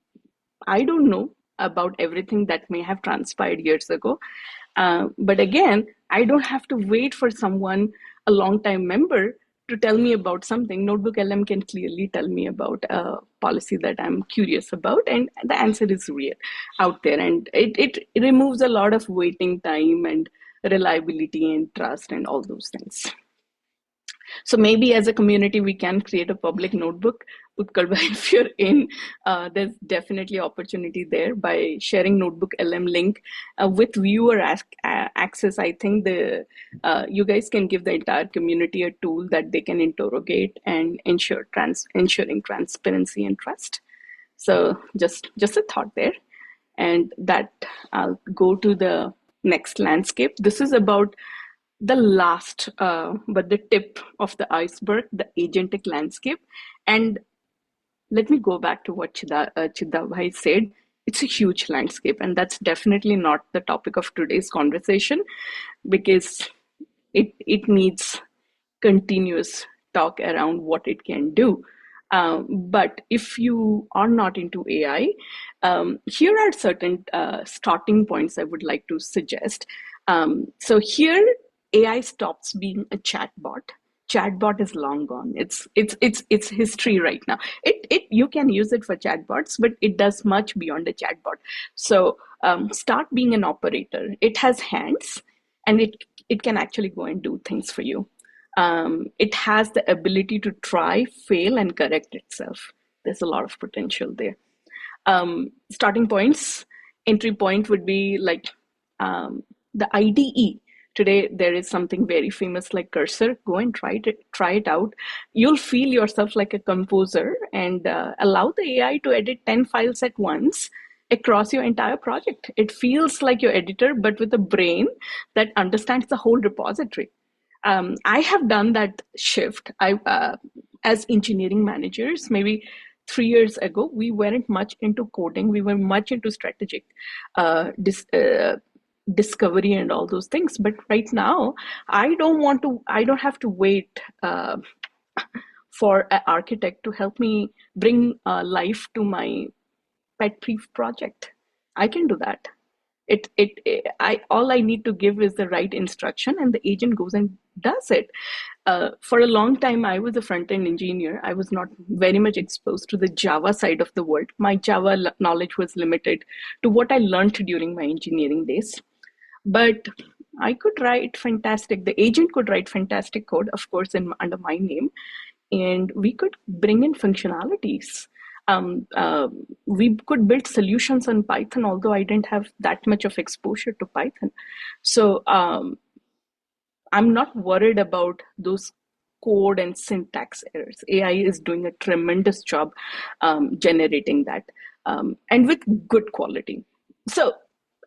I don't know about everything that may have transpired years ago. But again, I don't have to wait for someone, a long-time member, to tell me about something. Notebook LM can clearly tell me about a policy that I'm curious about, and the answer is real out there. And it removes a lot of waiting time and reliability and trust and all those things. So maybe as a community, we can create a public notebook. Utkal bhai, if you're in, there's definitely opportunity there by sharing Notebook LM link with viewer access. I think you guys can give the entire community a tool that they can interrogate and ensuring transparency and trust. So just a thought there. And that I'll go to the next landscape. This is about the last, but the tip of the iceberg, the agentic landscape. And let me go back to what Chida bhai said. It's a huge landscape, and that's definitely not the topic of today's conversation, because it needs continuous talk around what it can do. But if you are not into AI, here are certain starting points I would like to suggest. So here, AI stops being a chatbot. Chatbot is long gone. It's history right now. You can use it for chatbots, but it does much beyond a chatbot. So start being an operator. It has hands, and it can actually go and do things for you. It has the ability to try, fail, and correct itself. There's a lot of potential there. Starting points, entry point would be like the IDE. Today, there is something very famous like Cursor. Go and try it out. You'll feel yourself like a composer, and allow the AI to edit 10 files at once across your entire project. It feels like your editor, but with a brain that understands the whole repository. I have done that shift. As engineering managers, maybe 3 years ago, we weren't much into coding. We were much into strategic discovery and all those things. But right now, I don't have to wait for an architect to help me bring life to my pet peeve project. I can do that. All I need to give is the right instruction, and the agent goes and does it. For a long time, I was a front-end engineer. I was not very much exposed to the Java side of the world. My Java knowledge was limited to what I learned during my engineering days. But I could write fantastic. The agent could write fantastic code, of course, under my name, and we could bring in functionalities. We could build solutions on Python, although I didn't have that much of exposure to Python. So I'm not worried about those code and syntax errors. AI is doing a tremendous job generating that, and with good quality. So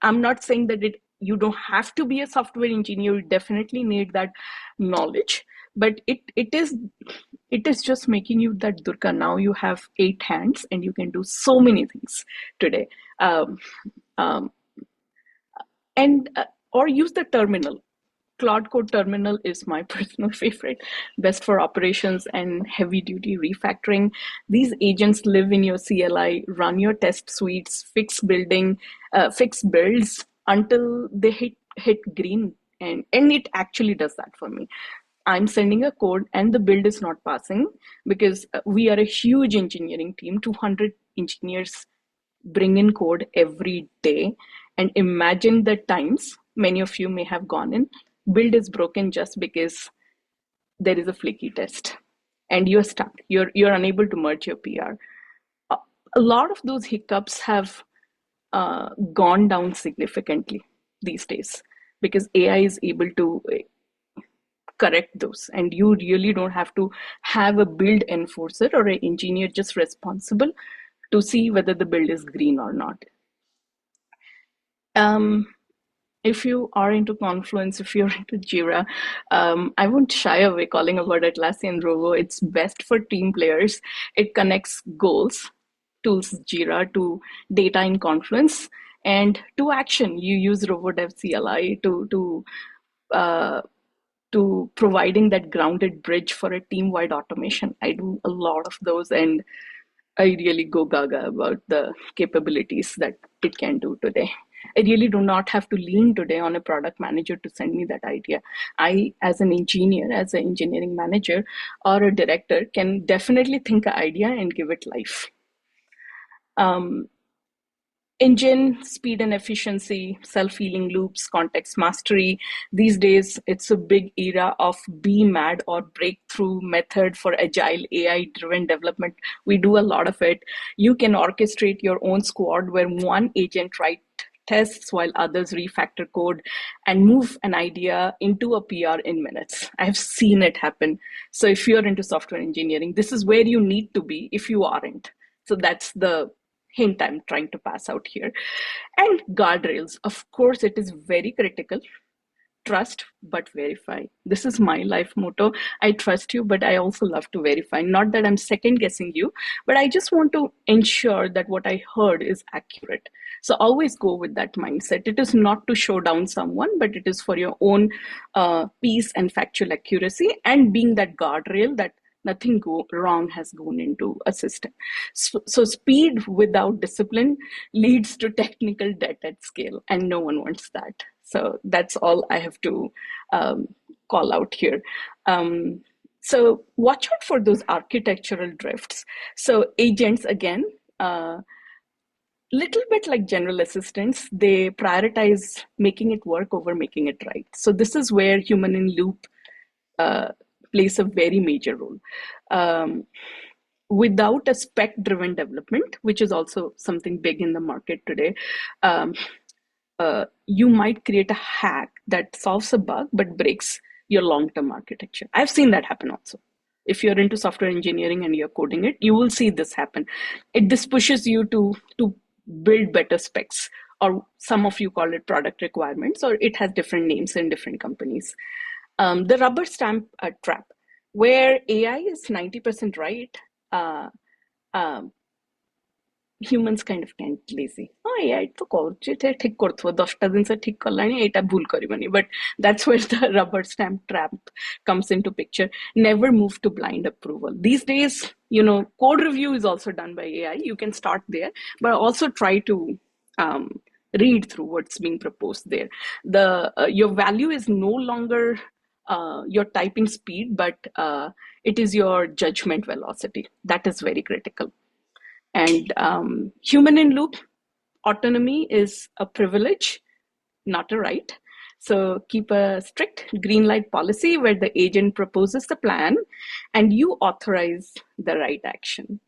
I'm not saying that you don't have to be a software engineer. You definitely need that knowledge, but it is just making you that Durga. Now you have 8 hands and you can do so many things today. Or use the terminal. Cloud Code Terminal is my personal favorite, best for operations and heavy duty refactoring. These agents live in your CLI, run your test suites, fix builds until they hit green. And it actually does that for me. I'm sending a code and the build is not passing because we are a huge engineering team, 200 engineers bring in code every day. And imagine the times many of you may have gone in, build is broken just because there is a flaky test and you're stuck. You're unable to merge your PR. A lot of those hiccups have gone down significantly these days because AI is able to correct those, and you really don't have to have a build enforcer or an engineer just responsible to see whether the build is green or not. If you are into Confluence, if you're into Jira, I won't shy away calling about Atlassian Rovo. It's best for team players. It connects goals, tools Jira, to data in Confluence, and to action. You use RovoDev CLI to providing that grounded bridge for a team-wide automation. I do a lot of those, and I really go gaga about the capabilities that it can do today. I really do not have to lean today on a product manager to send me that idea. I, as an engineer, as an engineering manager or a director, can definitely think an idea and give it life. Engine, speed and efficiency, self-healing loops, context mastery. These days, it's a big era of be mad or breakthrough method for agile AI-driven development. We do a lot of it. You can orchestrate your own squad where one agent writes tests while others refactor code and move an idea into a PR in minutes. I've seen it happen. So if you're into software engineering, this is where you need to be if you aren't. So that's the hint I'm trying to pass out here. And guardrails. Of course, it is very critical. Trust, but verify. This is my life motto. I trust you, but I also love to verify. Not that I'm second guessing you, but I just want to ensure that what I heard is accurate. So always go with that mindset. It is not to show down someone, but it is for your own peace and factual accuracy, and being that guardrail that nothing wrong has gone into a system. So speed without discipline leads to technical debt at scale, and no one wants that. So that's all I have to call out here. So watch out for those architectural drifts. So agents, again, little bit like general assistants, they prioritize making it work over making it right. So this is where human in loop plays a very major role. Without a spec-driven development, which is also something big in the market today, you might create a hack that solves a bug but breaks your long-term architecture. I've seen that happen also. If you're into software engineering and you're coding it, you will see this happen. This pushes you to build better specs, or some of you call it product requirements, or it has different names in different companies. The rubber stamp trap, where AI is 90% right, humans kind of can't lazy. But that's where the rubber stamp trap comes into picture. Never move to blind approval. These days, code review is also done by AI. You can start there, but also try to read through what's being proposed there. Your value is no longer your typing speed, but it is your judgment velocity. That is very critical. And human in loop autonomy is a privilege, not a right. So keep a strict green light policy where the agent proposes the plan and you authorize the right action.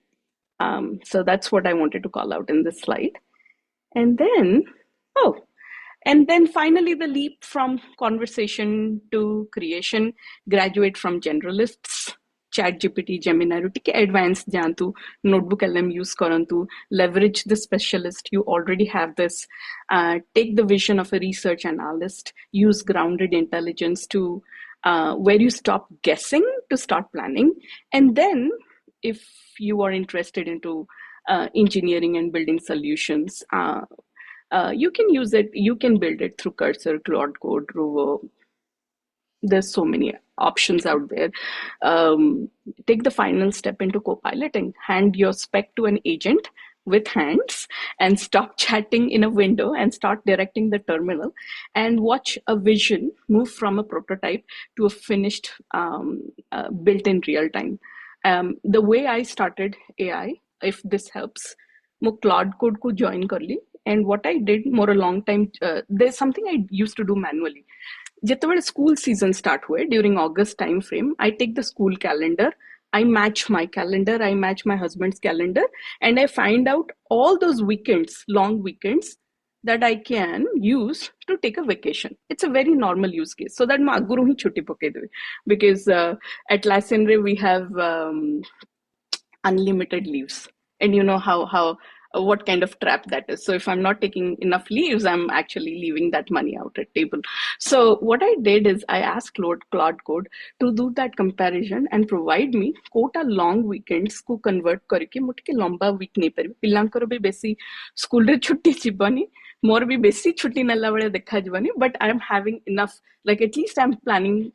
So that's what I wanted to call out in this slide. And then, finally, the leap from conversation to creation, graduate from generalists, ChatGPT, Gemini, ଟିକେ advanced jaantu, notebook LM use karantu, leverage the specialist, you already have this, take the vision of a research analyst, use grounded intelligence to where you stop guessing to start planning. And then if you are interested into engineering and building solutions, you can use it, you can build it through Cursor, Claude Code, Rover. There's so many options out there. Take the final step into co-piloting. Hand your spec to an agent with hands and stop chatting in a window and start directing the terminal and watch a vision move from a prototype to a finished built in real time. The way I started AI, if this helps, मैं Claude Code को join कर ली. And what I did more a long time, there's something I used to do manually. Jitawale school season start हुए during August time frame, I take the school calendar, I match my calendar, I match my husband's calendar, and I find out all those weekends, long weekends, that I can use to take a vacation. It's a very normal use case. So that मैं अगुरु ही छुट्टी पके देवे, because at Lacenre we have unlimited leaves, and you know how what kind of trap that is. So if I'm not taking enough leaves, I'm actually leaving that money out at table. So what I did is I asked Claude Code to do that comparison and provide me quota long weekends को convert करके मुझे लंबा week नहीं पर पिलांकर भी बेसी school रे छुट्टी जीवनी मोर भी बेसी छुट्टी नल्ला बड़े देखा जीवनी, but I'm having enough, like at least I'm planning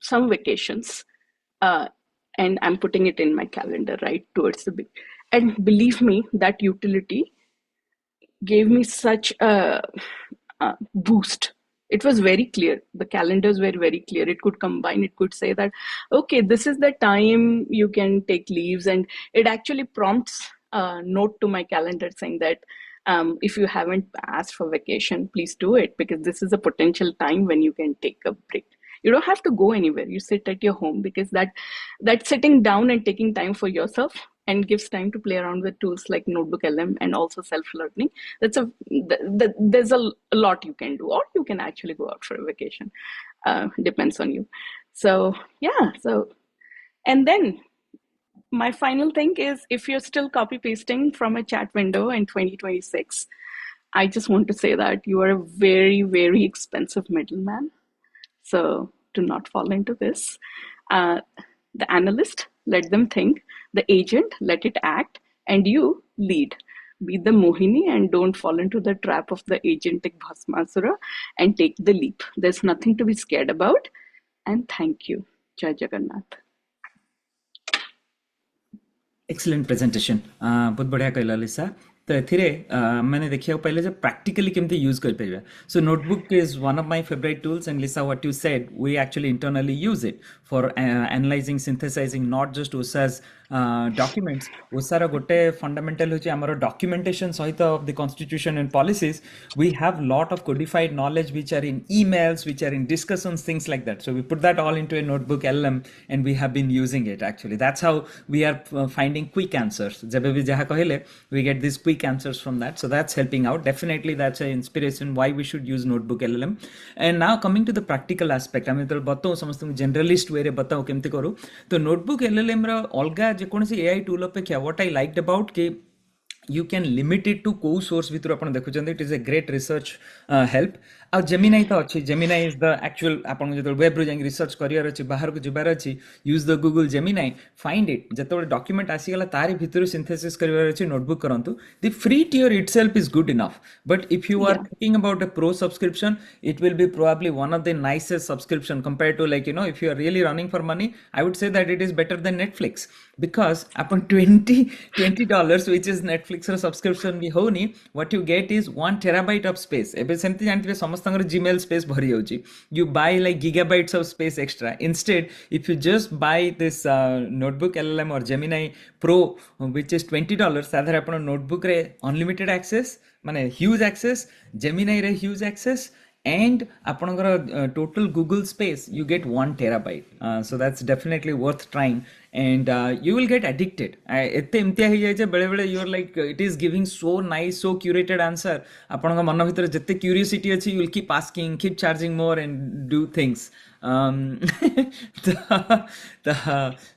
some vacations and I'm putting it in my calendar right towards the big. And believe me, that utility gave me such a boost. It was very clear. The calendars were very clear. It could combine, it could say that, okay, this is the time you can take leaves. And it actually prompts a note to my calendar saying that if you haven't asked for vacation, please do it, because this is a potential time when you can take a break. You don't have to go anywhere. You sit at your home, because that sitting down and taking time for yourself and gives time to play around with tools like Notebook LM and also self-learning. There's a lot you can do, or you can actually go out for a vacation. Depends on you. So yeah. And then my final thing is, if you're still copy pasting from a chat window in 2026, I just want to say that you are a very, very expensive middleman. So do not fall into this. The analyst, let them think. The agent, let it act. And you lead. Be the Mohini and don't fall into the trap of the agentic Bhasmasura, and take the leap. There's nothing to be scared about. And thank you. Jai Jagannath. Excellent presentation. बहुत बढ़िया कहला लिसा. तो एथिरे मैंने देखिया पहले जो practically केमते use कर पाइबा. So notebook is one of my favorite tools, and Lisa, what you said, we actually internally use it for analyzing, synthesizing not just OSA's documents. OSA's gote fundamental hoche amaro documentation sahita of the constitution and policies. We have lot of codified knowledge which are in emails, which are in discussions, things like that. So we put that all into a notebook LM, and we have been using it actually. That's how we are finding quick answers. जब भी जहाँ कहले, we get these quick answers from that. So that's helping out. Definitely that's an inspiration why we should use notebook LLM. And now coming to the practical aspect, I mean तो बताऊँ समस्त generalist way रे बताऊँ केमते करूँ. तो notebook LLM रा अलगा जेकोनसी AI tool अपेक्षा what I liked about कि you can limit it to co source भितर आपण देखुचंदी. It is a great research help. ଆଉ Gemini ତ ଅଛି. Gemini is the actual, ଆପଣଙ୍କୁ ଯେତେବେଳେ ୱେବ୍ରୁ ଯାଇକି ରିସର୍ଚ୍ଚ କରିବାର ଅଛି, ବାହାରକୁ ଯିବାର ଅଛି, use the Google Gemini, find it. ଯେତେବେଳେ ଡକ୍ୟୁମେଣ୍ଟ ଆସିଗଲା ତାରି ଭିତରୁ ସିନ୍ଥେସିସ୍ କରିବାର ଅଛି, ନୋଟବୁକ୍ କରନ୍ତୁ. The free tier itself is good enough, but if you are thinking about a pro subscription, it will be probably one of the nicest subscription compared to, like, you know, if you are really running for money, I would say that it is better than Netflix, because upon $20 which is Netflix or subscription भी होनी, what you get is 1 terabyte of space. ଏବେ ସେମିତି ଜାଣିଥିବେ ସମସ୍ତଙ୍କର Gmail space ଭରି ଯାଉଛି, you buy like gigabytes of space extra. Instead, if you just buy this notebook LLM or Gemini Pro which is $20, ତା ଦେହରେ ଆପଣ notebook ରେ unlimited access, ମାନେ huge access, Gemini ରେ huge access, and ଆପଣଙ୍କର total Google space you get 1 terabyte. So that's definitely worth trying, and you will get addicted. ଏତେ ଏମିତିଆ ହେଇଯାଏ ଯେ ବେଳେ ବେଳେ you are like it is giving so nice, so curated answer, ଆପଣଙ୍କ ମନ ଭିତରେ ଯେତେ curiosity ଅଛି you will keep asking, keep charging more and do things. the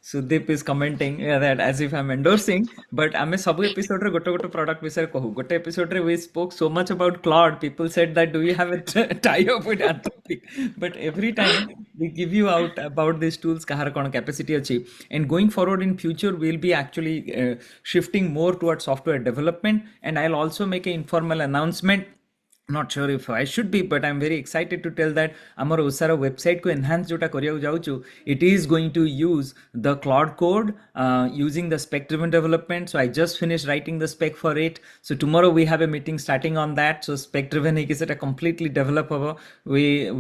Sudeep is commenting that as if I'm endorsing, but ଆମେ ସବୁ episode ରେ ଗୋଟେ product ବିଷୟରେ କହୁ. ଗୋଟେ episode ରେ we spoke so much about Claude. People said that do you have a tie up with Anthropic? But every time we give you out about these tools କାହାର କ'ଣ capacity ଅଛି, and going forward in future we'll be actually shifting more towards software development, and I'll also make an informal announcement. Not sure if I should be, but I'm very excited to tell that our OSA website को enhance जोटा करिया जाऊचु, it is going to use the Claude code using the spec driven development. So I just finished writing the spec for it. So tomorrow we have a meeting starting on that. So spec driven है कि सेटा completely develop होगा.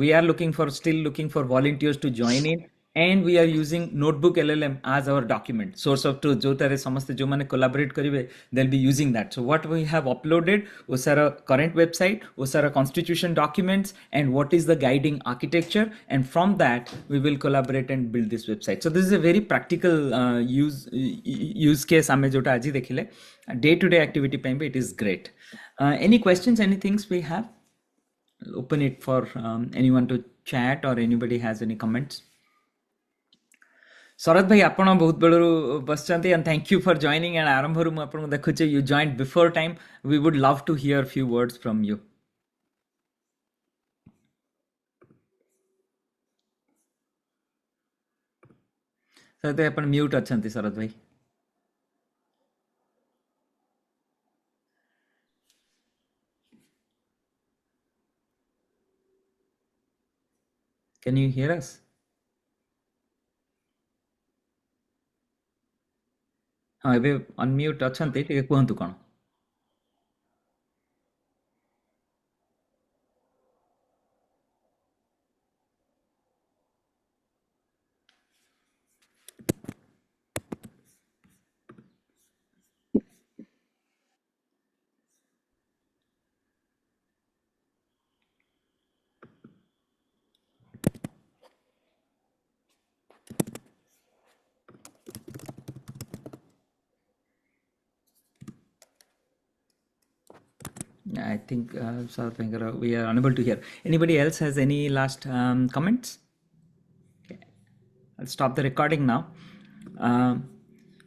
We are still looking for volunteers to join in. And we are using Notebook LLM as our document source of truth. जो तारे समस्ते जो माने collaborate करिवे, they'll be using that. So what we have uploaded was our current website, was our constitution documents, and what is the guiding architecture. And from that, we will collaborate and build this website. So this is a very practical use case. आमे जोटा आजी देखिले day-to-day activity पे it is great. Any questions? Any things we have? I'll open it for anyone to chat or anybody has any comments. शरद भाई आपण बहुत बेलू बसचंती, and thank you for joining. And आरंभरू मु आपन देखुचे you joined before time. We would love to hear few words from you. शरद भाई आपण mute अछंती. शरद भाई can you hear us? हाँ एबे अनम्यूट अछंती, टिके कहंतु कोन. I think we are unable to hear. Anybody else has any last comments? Okay. I'll stop the recording now.